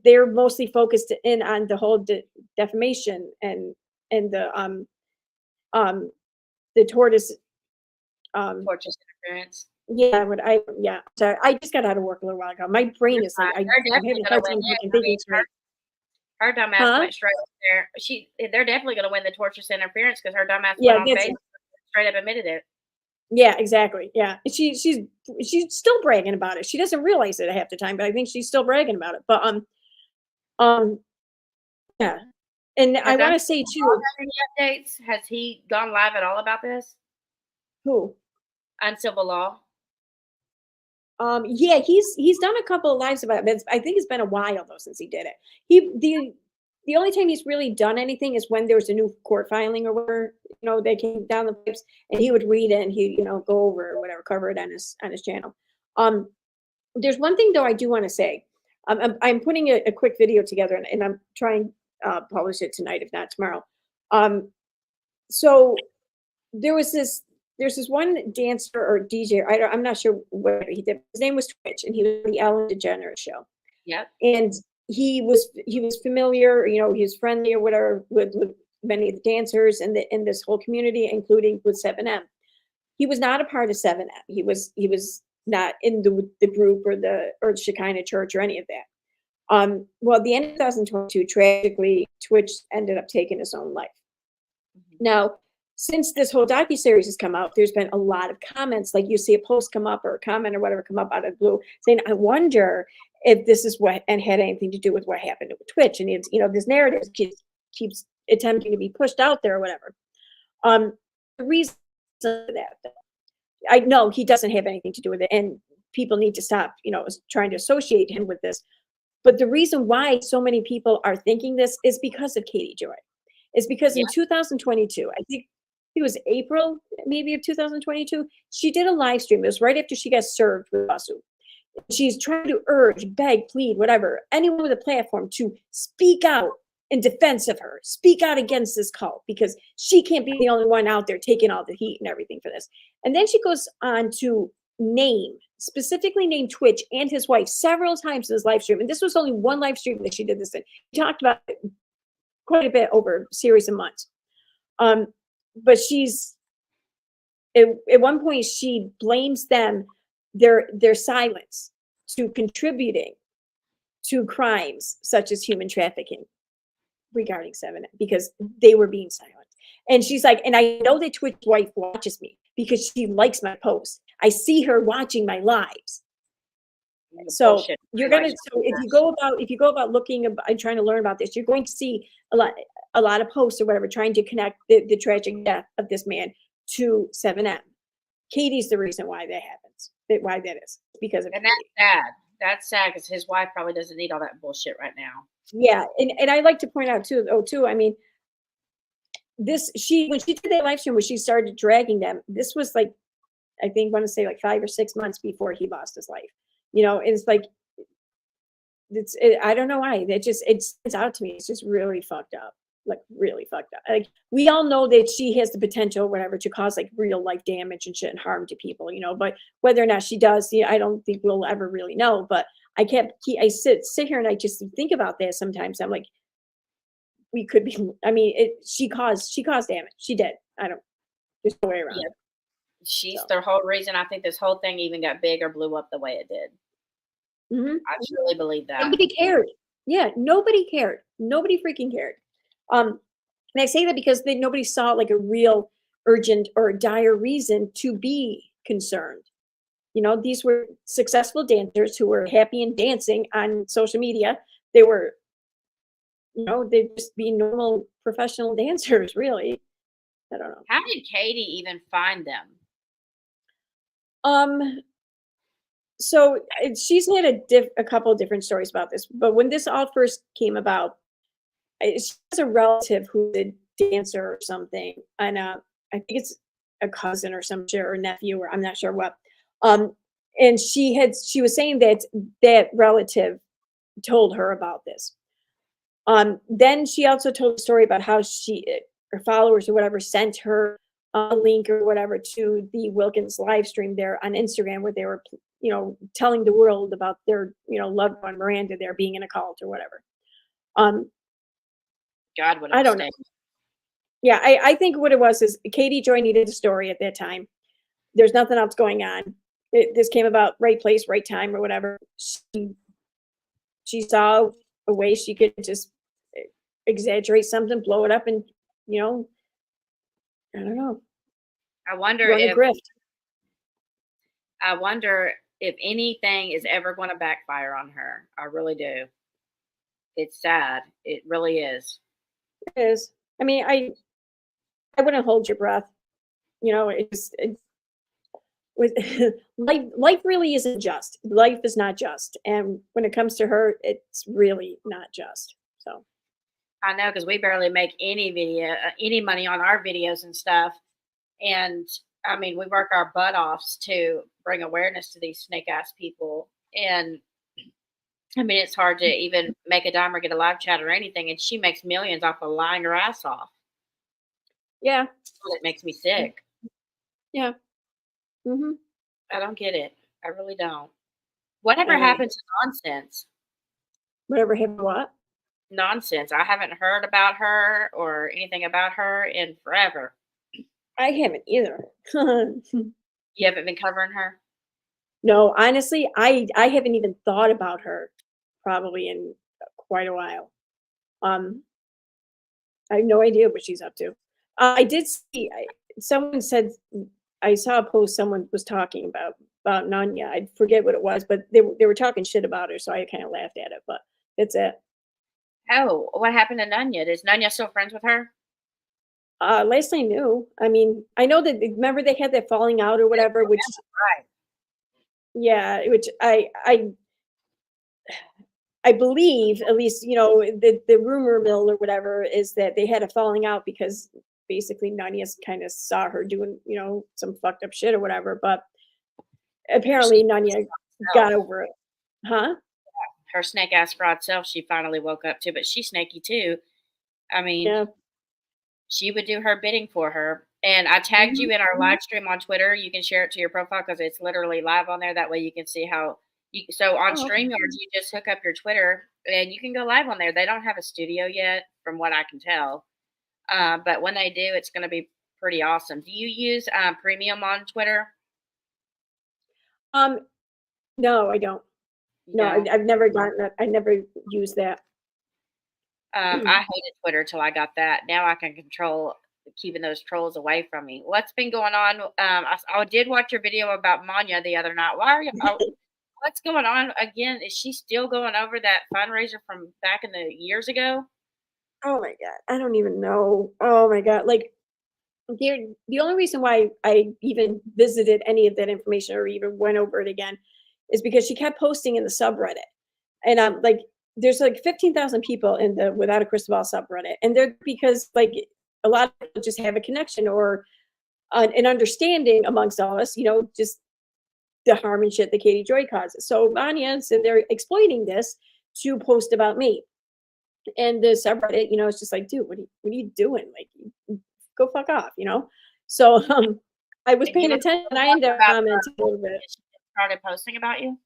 They're mostly focused in on the whole defamation and um the tortoise. Tortious interference. Yeah, yeah. So I just got out of work a little while ago. My brain You're is like fine. They're I'm definitely having a gonna hard win time this. fucking I mean, thinking straight. her dumbass Huh? went straight up there. They're definitely gonna win the tortious interference because her dumbass Yeah, went on Facebook and straight up admitted it. yeah, exactly. Yeah. She's still bragging about it. She doesn't realize it half the time, but I think she's still bragging about it. But um yeah. And I Has want to say Uncivil too, had any updates? Has he gone live at all about this? who? Uncivil Law. Yeah, he's done a couple of lives about it, but I think it's been a while though since he did it. The only time he's really done anything is when there was a new court filing or whatever, they came down the pipes and he would read it and he, go over or whatever, cover it on his channel. There's one thing though I do want to say. I'm putting a quick video together and I'm trying publish it tonight, if not tomorrow. So there's this one dancer or DJ. I'm not sure what he did. His name was Twitch, and he was on the Ellen DeGeneres show. Yep. And he was familiar, he was friendly or whatever with many of the dancers and in this whole community, including with 7M. He was not a part of 7M. He was not in the group or the Shekinah Church or any of that. Well, at the end of 2022, tragically, Twitch ended up taking his own life. Mm-hmm. Now, since this whole docuseries has come out, there's been a lot of comments, like you see a post come up or a comment or whatever come up out of the blue saying, I wonder if this is what, and had anything to do with what happened with Twitch. And it's, this narrative keeps attempting to be pushed out there or whatever. The reason for that, I know he doesn't have anything to do with it, and people need to stop, trying to associate him with this. But the reason why so many people are thinking this is because of Katie Joy. Is because in 2022, I think it was April, maybe of 2022, she did a live stream. It was right after she got served with a lawsuit. She's trying to urge, beg, plead, whatever, anyone with a platform to speak out in defense of her, speak out against this cult, because she can't be the only one out there taking all the heat and everything for this. And then she goes on to specifically name Twitch and his wife several times in this live stream. And this was only one live stream that she did this in. She talked about it quite a bit over a series of months. But she's at one point she blames them, their silence, to contributing to crimes such as human trafficking regarding 7M, because they were being silent. And she's like, and I know that Twitch's wife watches me because she likes my posts. I see her watching my lives. So you're gonna so if you go about looking and trying to learn about this, you're going to see a lot of posts or whatever trying to connect the tragic death of this man to 7M. Katie's the reason why that happens. Why that is because of And Katie. that's sad. That's sad because his wife probably doesn't need all that bullshit right now. Yeah, and I like to point out too, I mean, when she did that live stream where she started dragging them, this was like, I think, want to say like 5 or 6 months before he lost his life. It's like, I don't know why. It stands out to me. It's just really fucked up. Like really fucked up. Like we all know that she has the potential, whatever, to cause like real life damage and shit and harm to people, but whether or not she does, I don't think we'll ever really know. But I sit here and I just think about that sometimes. I'm like, we could be, I mean, she caused damage. She did. There's no way around it. She's the whole reason I think this whole thing even got big or blew up the way it did. I truly believe that. Nobody cared. Yeah, nobody cared. Nobody freaking cared. And I say that because nobody saw like a real urgent or dire reason to be concerned. These were successful dancers who were happy and dancing on social media. They were, they'd just be normal professional dancers, really. I don't know. How did Katie even find them? So she's had a couple of different stories about this, but when this all first came about, she has a relative who's a dancer or something, and I think it's a cousin or some shit or nephew or I'm not sure what. And she was saying that relative told her about this. Then she also told a story about how her followers or whatever sent her a link or whatever to the Wilkins live stream there on Instagram where they were, telling the world about their, loved one Miranda there being in a cult or whatever. God, what I don't know. Yeah, I think what it was is Katie Joy needed a story at that time. There's nothing else going on. This came about right place, right time or whatever. She saw a way she could just exaggerate something, blow it up, and I don't know. I wonder if anything is ever going to backfire on her. I really do. It's sad. It really is. It is. I mean, I wouldn't hold your breath. Life really isn't just. Life is not just, and when it comes to her, it's really not just. So I know because we barely make any money on our videos and stuff, and I mean we work our butt offs to bring awareness to these snake ass people, and I mean it's hard to even make a dime or get a live chat or anything, and she makes millions off of lying her ass off. Yeah, it makes me sick. Yeah. I don't get it. I really don't. Whatever happened to nonsense? Whatever happened to what? Nonsense. I haven't heard about her or anything about her in forever. I haven't either. You haven't been covering her? No, honestly, I haven't even thought about her probably in quite a while. I have no idea what she's up to. I did see someone said I saw a post someone was talking about Nanya. I forget what it was, but they were talking shit about her, so I kind of laughed at it. But that's it. Oh, what happened to Nanya? Is Nanya still friends with her? Last I knew, I mean, I know that. Remember they had that falling out or whatever, which right. Yeah, which I believe, at least, the rumor mill or whatever is that they had a falling out because basically Nanya kind of saw her doing, some fucked up shit or whatever. But apparently Nanya got over it. Huh? Her snake ass fraud self, she finally woke up to, but she's snaky too. I mean, she would do her bidding for her. And I tagged you in our live stream on Twitter. You can share it to your profile because it's literally live on there. That way you can see how. So on StreamYard, you just hook up your Twitter and you can go live on there. They don't have a studio yet, from what I can tell. But when they do, it's going to be pretty awesome. Do you use Premium on Twitter? No, I don't. No, I've never gotten that. I never used that. I hated Twitter till I got that. Now I can control keeping those trolls away from me. What's been going on? I did watch your video about Manya the other night. Why what's going on again? Is she still going over that fundraiser from back in the years ago? Oh my god, I don't even know. Oh my god, like the only reason why I even visited any of that information or even went over it again is because she kept posting in the subreddit. And like there's like 15,000 people in the Without a Crystal Ball subreddit. And they're because like a lot of people just have a connection or an understanding amongst all us, just the harm and shit that Katie Joy causes. So Vanya's and they're exploiting this to post about me. And the subreddit, it's just like, dude, what are you doing? Like, go fuck off. So I was Did you paying talk attention. I ended up about her commenting a little bit. she started posting about you?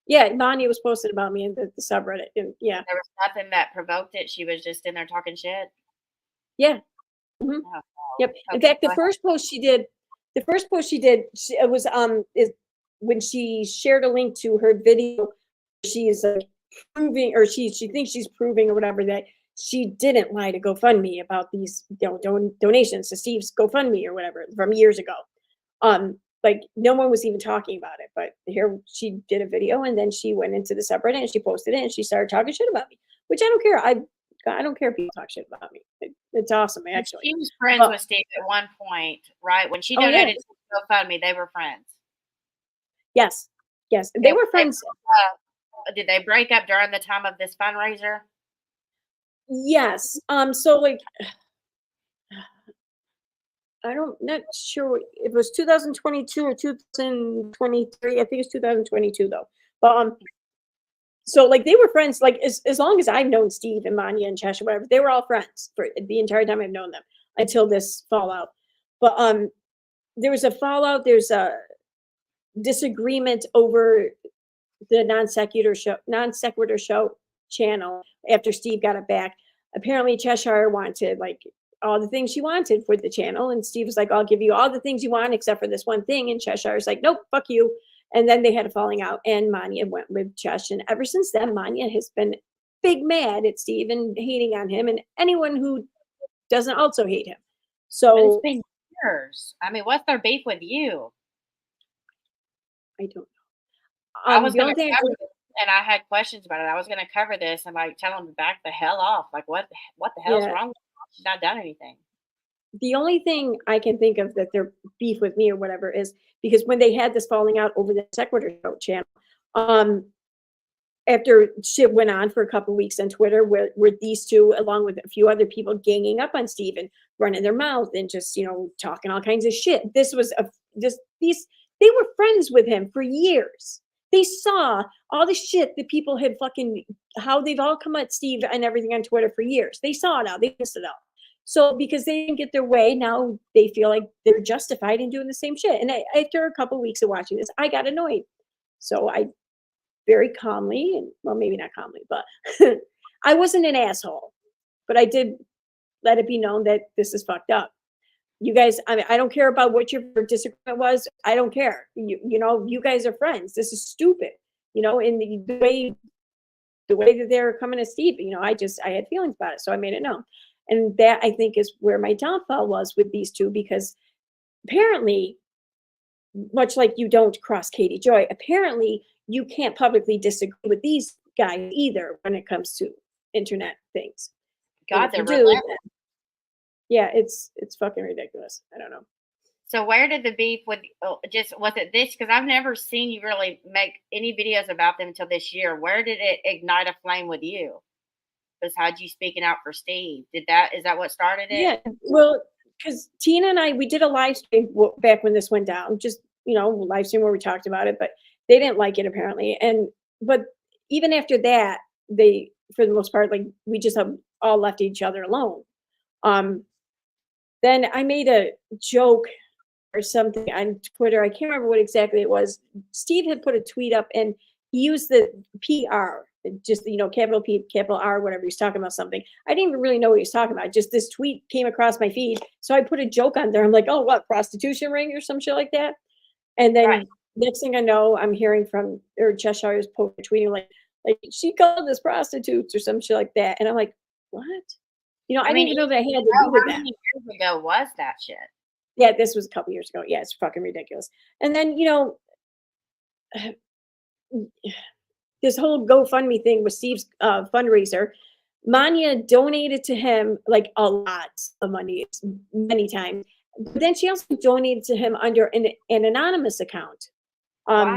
Yeah, Vanya was posting about me in the subreddit. And yeah, There was nothing that provoked it. She was just in there talking shit. yeah. Mhm. Oh, Yep. In okay, fact, go ahead. the first post she did, it was is when she shared a link to her video. She's proving, or she thinks she's proving, or whatever, that she didn't lie to GoFundMe about these, donations to Steve's GoFundMe or whatever from years ago. Like no one was even talking about it, but here she did a video, and then she went into the subreddit and she posted it, and she started talking shit about me, which I don't care. I don't care if people talk shit about me. It's awesome, actually. She was friends But with Steve at one point, right? When she oh yeah, donated to GoFundMe, they were friends. yes, yes, they Okay, were friends. did they break up during the time of this fundraiser? Yes. So like, I don't not sure if it was 2022 or 2023. I think it's 2022 though. But so like they were friends like as long as I've known Steve and Manya and Cheshire, whatever, they were all friends for the entire time I've known them until this fallout. But there was a fallout, there's a disagreement over the non sequitur show channel after Steve got it back. Apparently Cheshire wanted like all the things she wanted for the channel, and Steve was like, I'll give you all the things you want except for this one thing. And Cheshire's like, nope, fuck you. And then they had a falling out, and Manya went with Chesh. And ever since then, Manya has been big mad at Steve and hating on him and anyone who doesn't also hate him. But it's So been years. I mean, what's their beef with you? I don't know. I was The gonna only thing cover this, and I had questions about it. I was gonna cover this and like tell them to back the hell off. Like, what the hell's yeah, wrong with her? She's not done anything. the only thing I can think of that they're beef with me or whatever is because when they had this falling out over the Sequitur Show channel, um, after shit went on for a couple of weeks on Twitter, where these two, along with a few other people, ganging up on Steve and running their mouth and just talking all kinds of shit. This was these they were friends with him for years. They saw all the shit that people had fucking how they've all come at Steve and everything on Twitter for years. They saw it all. They missed it all. So because they didn't get their way, now they feel like they're justified in doing the same shit. And after a couple of weeks of watching this, I got annoyed. So I very calmly, and well, maybe not calmly, but I wasn't an asshole, but I did let it be known that this is fucked up. You guys, I mean, I don't care about what your disagreement was. I don't care. You guys are friends. This is stupid. In the way that they're coming to Steve, I had feelings about it, so I made it known. And that I think is where my downfall was with these two, because apparently, much like you don't cross Katie Joy, apparently you can't publicly disagree with these guys either when it comes to internet things. And God, if they're you do, relentless. yeah, it's fucking ridiculous. I don't know. So where did the beef with just was it this? Because I've never seen you really make any videos about them until this year. Where did it ignite a flame with you? Besides you speaking out for Steve, is that what started it? Yeah, well, because Tina and I, we did a live stream back when this went down, just live stream where we talked about it, but they didn't like it apparently. But even after that, they, for the most part, like we just have all left each other alone. Then I made a joke or something on Twitter. I can't remember what exactly it was. Steve had put a tweet up and he used the PR, just capital P, capital R, whatever. He's talking about something. I didn't even really know what he was talking about. Just this tweet came across my feed, so I put a joke on there. I'm like, oh, what, prostitution ring or some shit like that. And then Right. next thing I know, I'm hearing from Cheshire's tweeting like she called us prostitutes or some shit like that. And I'm like, what? I I didn't mean, even know that I had to how do with that. many years ago was that shit? Yeah, this was a couple years ago. Yeah, it's fucking ridiculous. And then, this whole GoFundMe thing with Steve's fundraiser. Manya donated to him like a lot of money, many times. But then she also donated to him under an anonymous account. Um,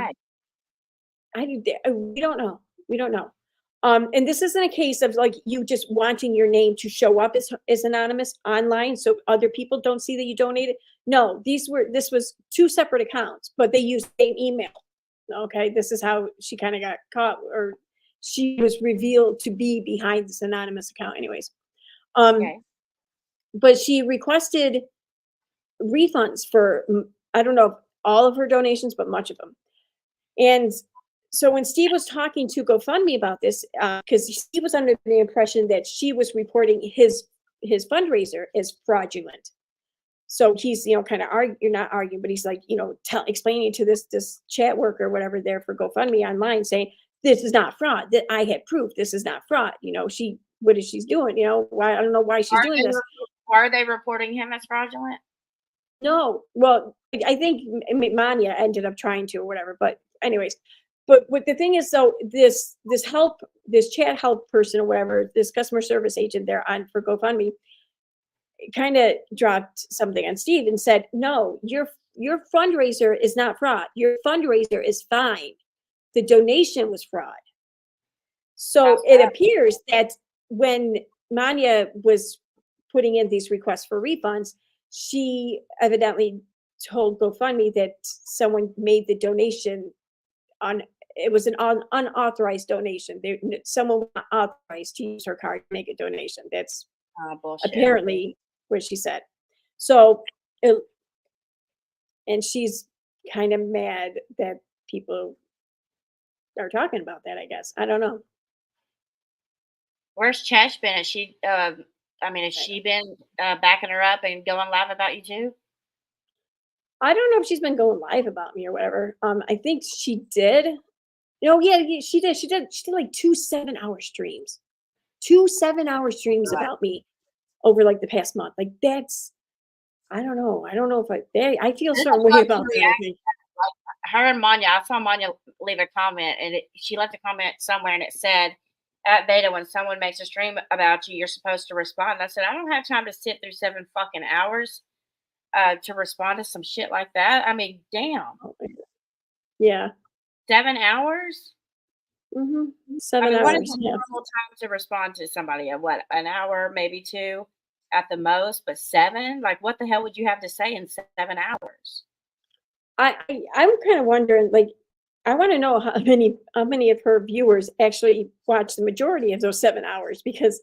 Why? we don't know. We don't know. And this isn't a case of like you just wanting your name to show up as anonymous online so other people don't see that you donated. No, this was two separate accounts, but they used the same email. Okay, this is how she kind of got caught, or she was revealed to be behind this anonymous account. Anyways, Okay. but she requested refunds for I don't know all of her donations, but much of them. And so when Steve was talking to GoFundMe about this, because he was under the impression that she was reporting his fundraiser as fraudulent. So he's, kind of you're not arguing, but he's like, explaining to this chat worker, whatever, there for GoFundMe online, saying this is not fraud. That I had proof this is not fraud. What is she's doing? Why I don't know why she's Are doing they this. are they reporting him as fraudulent? No, well, I think Manya ended up trying to or whatever. But anyways, but what the thing is, though, this chat help person or whatever, this customer service agent there on for GoFundMe, kind of dropped something on Steve and said, "No, your fundraiser is not fraud. Your fundraiser is fine. The donation was fraud." So How's it that? appears that when Manya was putting in these requests for refunds, she evidently told GoFundMe that someone made the donation on it was an unauthorized donation. Someone was not authorized to use her card to make a donation. That's Oh, bullshit. apparently what she said. So, and she's kind of mad that people are talking about that, I guess. I don't know. Where's Chesh been? Has she, has she been backing her up and going live about you too? I don't know if she's been going live about me or whatever. I think she did. Oh yeah, she did. She did like 2 7-hour streams. 2 7-hour streams Right. about me over like the past month. Like that's I don't know. I don't know if I feel a This certain is way what about she that, I reacted think. like her and Manya. I saw Manya leave a comment, and she left a comment somewhere, and it said, "At Vada, when someone makes a stream about you, you're supposed to respond." And I said, "I don't have time to sit through 7 fucking hours to respond to some shit like that. I mean, damn, Oh my God. Yeah. 7 hours." I 7 mean, what is hours. a Yeah. normal time to respond to somebody? What, an hour, maybe two at the most, but seven? Like, what the hell would you have to say in 7 hours? I'm kind of wondering, like, I want to know how many of her viewers actually watch the majority of those 7 hours, because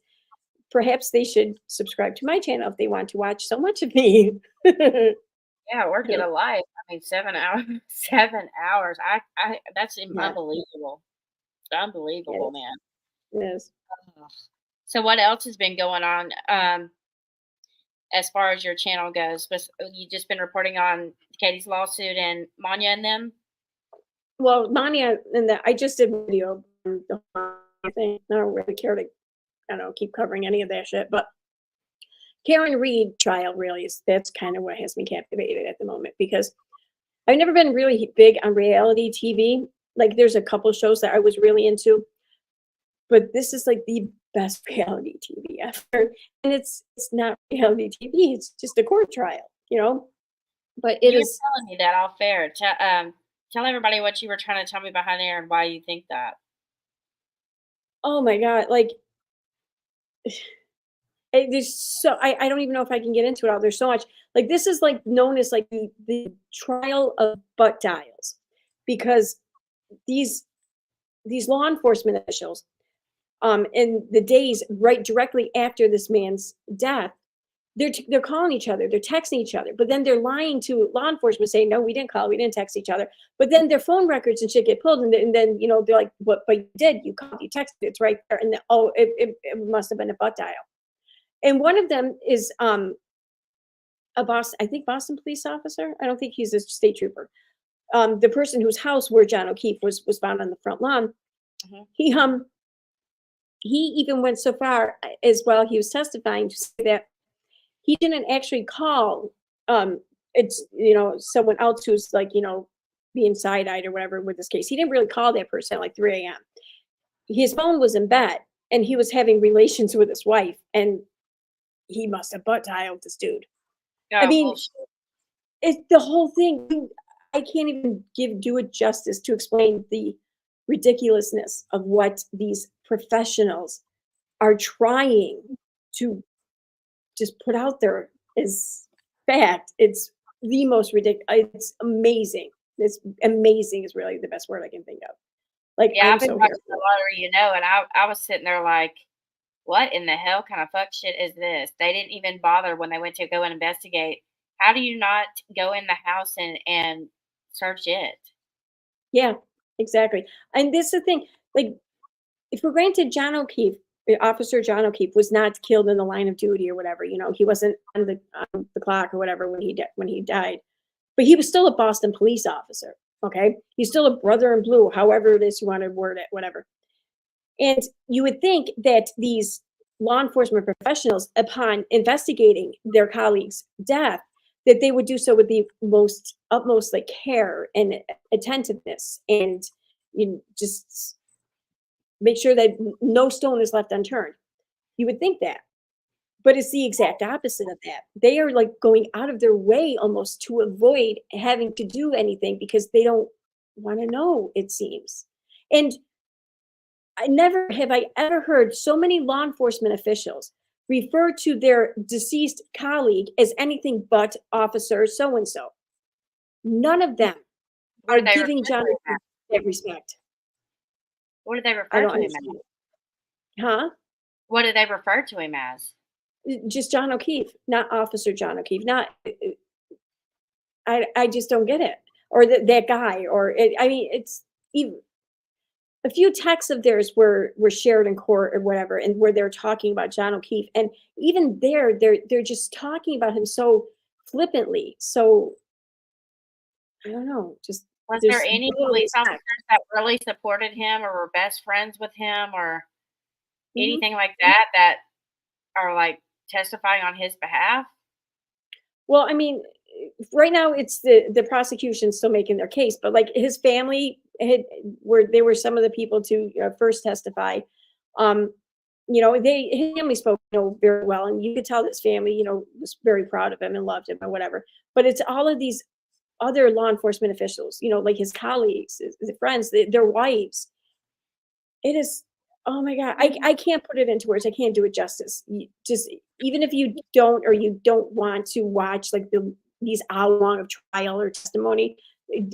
perhaps they should subscribe to my channel if they want to watch so much of me. Yeah, or get a life. I mean, 7 hours, 7 hours. That's Yeah. unbelievable. Unbelievable, Yes. man. Yes. Ugh. So, what else has been going on as far as your channel goes? You just been reporting on Katie's lawsuit and Manya and them? Well, Manya and I just did a video on the whole thing. I don't really care to, I don't know, keep covering any of that shit. But Karen Reed trial really that's kind of what has me captivated at the moment, because I've never been really big on reality TV. Like there's a couple shows that I was really into, but this is like the best reality TV ever. And it's not reality TV, it's just a court trial. But it You were is, telling me that off air. Tell everybody what you were trying to tell me behind air and why you think that. oh my God, like there's so I don't even know if I can get into it all. There's so much. Like this is like known as like the trial of butt dials, because these law enforcement officials, in the days right directly after this man's death, they're calling each other, they're texting each other, but then they're lying to law enforcement, saying, "No, we didn't call, we didn't text each other." But then their phone records and shit get pulled, and then they're like, But you did, you called, you texted, it's right there." And it must have been a butt dial. And one of them is a I think Boston police officer. I don't think he's a state trooper. The person whose house where John O'Keefe was found on the front lawn, Mhm. he even went so far as while he was testifying to say that he didn't actually call it's someone else who's like being side-eyed or whatever with this case. He didn't really call that person at like 3 a.m. His phone was in bed and he was having relations with his wife, and he must have butt dialed this dude. I Oh, mean, bullshit. it's the whole thing. I can't even do it justice to explain the ridiculousness of what these professionals are trying to just put out there as fact. It's the most ridiculous. It's amazing. It's amazing is really the best word I can think of. Like, Yeah, I'm I've been so here watching for The it. Lottery, and I was sitting there like, what in the hell kind of fuck shit is this? They didn't even bother when they went to go and investigate. How do you not go in the house and search it? Yeah, exactly. And this is the thing, like, if we're granted John O'Keefe, Officer John O'Keefe was not killed in the line of duty or whatever, he wasn't on the clock or whatever when he died, but he was still a Boston police officer. Okay, he's still a brother in blue, however it is you want to word it, whatever. And you would think that these law enforcement professionals, upon investigating their colleague's death, that they would do so with the most utmost like care and attentiveness, and just make sure that no stone is left unturned. You would think that, but it's the exact opposite of that. They are like going out of their way almost to avoid having to do anything because they don't want to know, it seems. And I never have I ever heard so many law enforcement officials refer to their deceased colleague as anything but officer so and so. None of them What are do they giving refer John to him as? O'Keefe that respect. What do they I refer don't to him as? understand it. Huh? What do they refer to him as? Just John O'Keefe, not Officer John O'Keefe. Not I just don't get it. Or that guy, or I mean, it's even a few texts of theirs were shared in court or whatever, and where they're talking about John O'Keefe, and even there, they're just talking about him so flippantly. So I don't know, just Was there there's any little police respect. officers that really supported him or were best friends with him or Mhm. anything like that that are, like, testifying on his behalf? Well, I mean, right now it's the prosecution still making their case, but like his family were some of the people to first testify. Um, his family spoke, very well, and you could tell this family, was very proud of him and loved him or whatever. But it's all of these other law enforcement officials, like his colleagues, his friends, their wives. It is, oh my God, I can't put it into words. I can't do it justice. Just even if you don't, or you don't want to watch like these hour long of trial or testimony,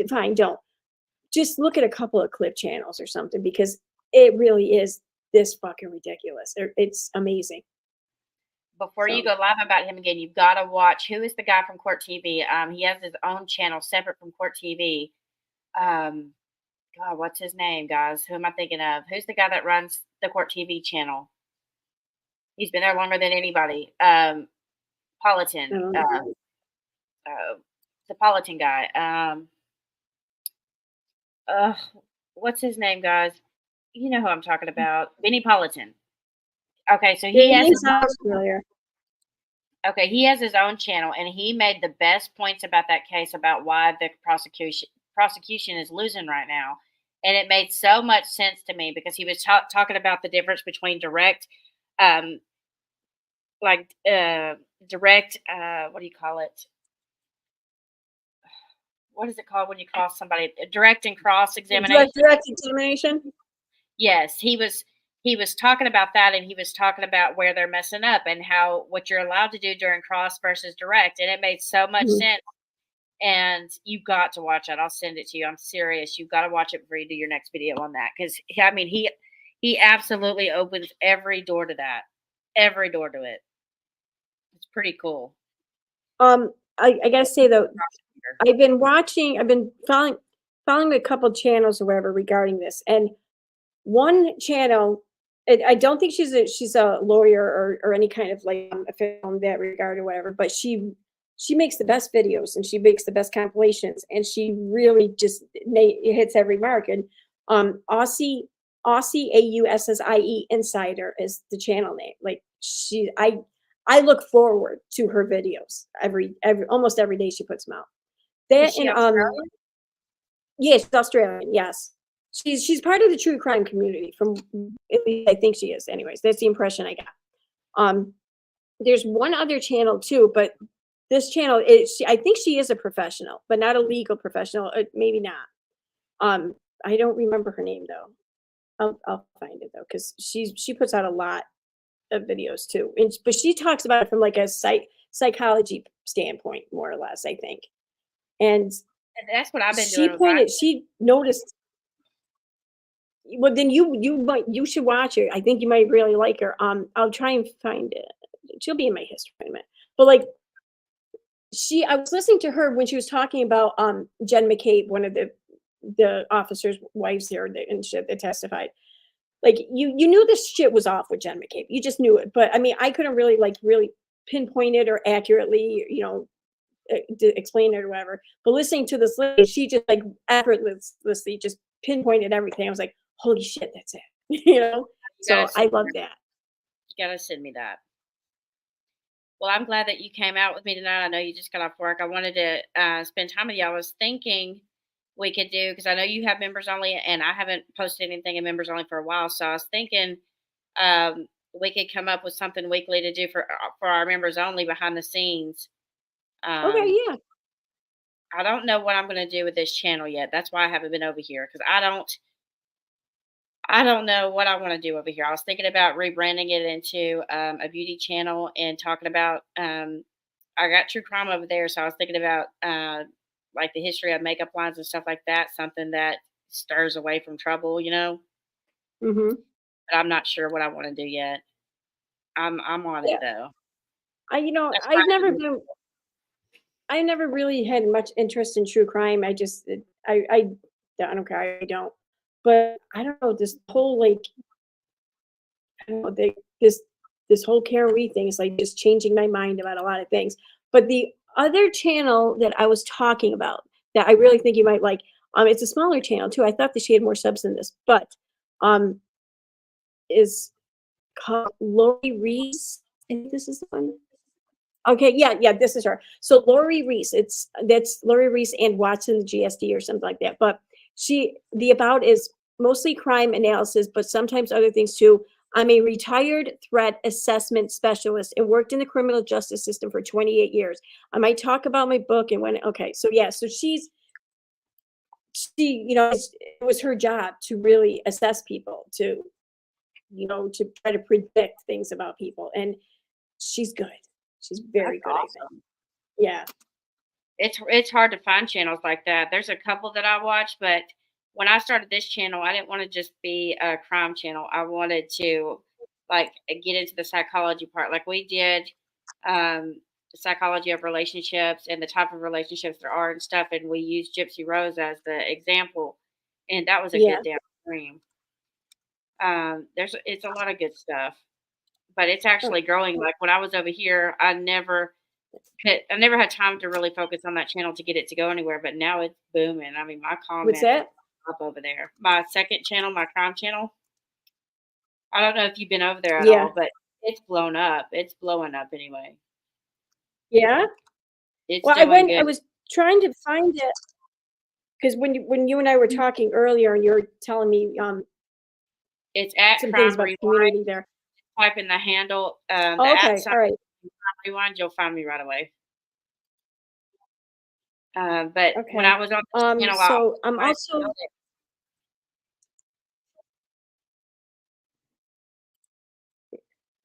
fine, don't. Just look at a couple of clip channels or something, because it really is this fucking ridiculous. It's amazing. Before you So go live about him again, you've gotta watch who is the guy from Court TV? He has his own channel separate from Court TV. Um, God, what's his name, guys? Who am I thinking of? Who's the guy that runs the Court TV channel? He's been there longer than anybody. I Politan, don't know. the Politan guy. Uh, what's his name, guys? You know who I'm talking about. Benny Politan. Okay, so The he has name his sounds familiar. okay, he has his own channel, and he made the best points about that case about why the prosecution is losing right now. And it made so much sense to me because he was talking about the difference between direct, um, like direct. What do you call it? What is it called when you cross somebody? Direct and cross examination. Direct examination. Yes, he was talking about that, and he was talking about where they're messing up and how what you're allowed to do during cross versus direct, and it made so much Mhm. sense. And you've got to watch it. I'll send it to you. I'm serious. You've got to watch it before you do your next video on that because I mean he absolutely opens every door to that, every door to it. It's pretty cool. I gotta say though, I've been following a couple channels or whatever regarding this, and one channel, I don't think she's a lawyer or any kind of like official in that regard or whatever, but she makes the best videos and she makes the best compilations, and she really just hits every mark. And Aussie AUSSIE Insider is the channel name. Like I look forward to her videos every almost every day she puts them out. Is That she and Australian? Yes, she's Australian, yes. She's part of the true crime community from at least I think she is anyways, that's the impression I got. Um, there's one other channel too, but this channel is I think she is a professional, but not a legal professional, maybe not. I don't remember her name though. I'll find it though, because she puts out a lot of videos too, but she talks about it from like a psychology standpoint, more or less, I think. And And that's what I've been doing with my. she noticed. Well, then you should watch her. I think you might really like her. I'll try and find it. She'll be in my history in a minute. But like I was listening to her when she was talking about Jen McCabe, one of the officers' wives here and shit that testified. Like you knew this shit was off with Jen McCabe. You just knew it. But I mean, I couldn't really really pinpoint it or accurately, explain it or whatever. But listening to this lady, she just like effortlessly just pinpointed everything. I was like, holy shit, that's it. You So gotta I send love that. you gotta send me that. Well, I'm glad that you came out with me tonight. I know you just got off work. I wanted to spend time with you. I was thinking we could do because I know you have members only, and I haven't posted anything in members only for a while. So I was thinking we could come up with something weekly to do for our members only behind the scenes. Okay, Um, yeah. I don't know what I'm going to do with this channel yet. That's why I haven't been over here because I don't know what I want to do over here. I was thinking about rebranding it into a beauty channel and talking about. I got true crime over there, so I was thinking about like the history of makeup lines and stuff like that. Something that stirs away from trouble. Hmm. But I'm not sure what I want to do yet. I'm on it Yeah. though. That's I've never been I never really had much interest in true crime. I don't care. I don't. But I don't know this whole like I don't know this whole Karen Reed thing is like just changing my mind about a lot of things. But the other channel that I was talking about that I really think you might like, it's a smaller channel too. I thought that she had more subs than this, but um, is called Lori Reese. I think this is the one. Okay, yeah, this is her. So Lori Reese, that's Lori Reese and Watson, the GSD or something like that. But the about is mostly crime analysis, but sometimes other things too. I'm a retired threat assessment specialist and worked in the criminal justice system for 28 years. I might talk about my book and when, okay, so yeah, so it was her job to really assess people, to try to predict things about people. And she's good. She's very That's good, I think. awesome. Yeah. It's hard to find channels like that. There's a couple that I watch, but when I started this channel, I didn't want to just be a crime channel. I wanted to like get into the psychology part, like we did, the psychology of relationships and the type of relationships there are and stuff. And we used Gypsy Rose as the example, and that was a Yeah. good damn stream. It's a lot of good stuff, but it's actually growing. Like when I was over here, I never had time to really focus on that channel to get it to go anywhere, but now it's booming. I mean, my What's comments are that? up over there. My second channel, my crime channel. I don't know if you've been over there at Yeah. all, but it's blown up. It's blowing up anyway. Yeah? It's Well, doing good. I was trying to find it because when you and I were talking earlier and you were telling me, It's at some things Crime about the Rewind. community there. Type in the handle, the Oh, at okay, sign alright, Crime Rewind. You'll find me right away. But when I okay. was on this channel, I So I'm wanted to also build it.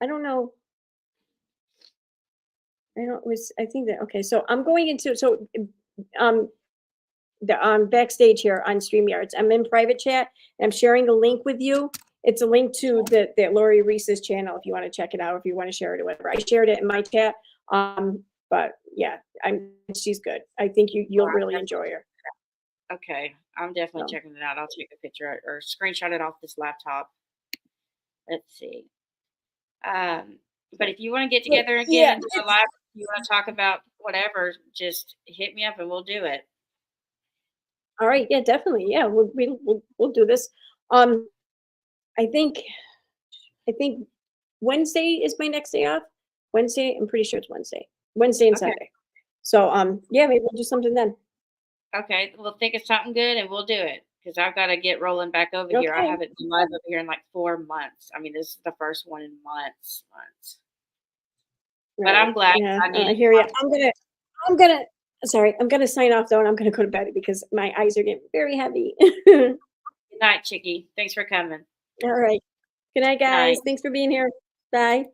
I don't know, I think that okay, so I'm going into um, backstage here on StreamYards. I'm in private chat, and I'm sharing a link with you. It's a link to that Lori Reese's channel if you wanna check it out, if you wanna share it or whatever. I shared it in my chat, but yeah, she's good. I think Well, you'll really enjoy her, okay, I'm definitely so. checking it out. I'll take a picture or screenshot it off this laptop. Let's see. But if you want to get But together again yeah, and do a it's live, if you want to talk about whatever, just hit me up and we'll do it. all right, yeah, definitely, yeah, we'll do this. Um, I think I think Wednesday is my next day off. Wednesday, I'm pretty sure it's Wednesday. Wednesday and Okay. Sunday. So, yeah, maybe we'll do something then. Okay, we'll think of something good and we'll do it because I've got to get rolling back over here. I Okay. haven't been live over here in like 4 months. I mean, this is the first one in months. But Right. I'm glad Yeah. I I needed. hear you. I'm gonna, sorry, I'm gonna sign off though, and I'm gonna go to bed because my eyes are getting very heavy. Good night, Chicky. Thanks for coming. All right. Good night, Night. guys. Thanks for being here. Bye.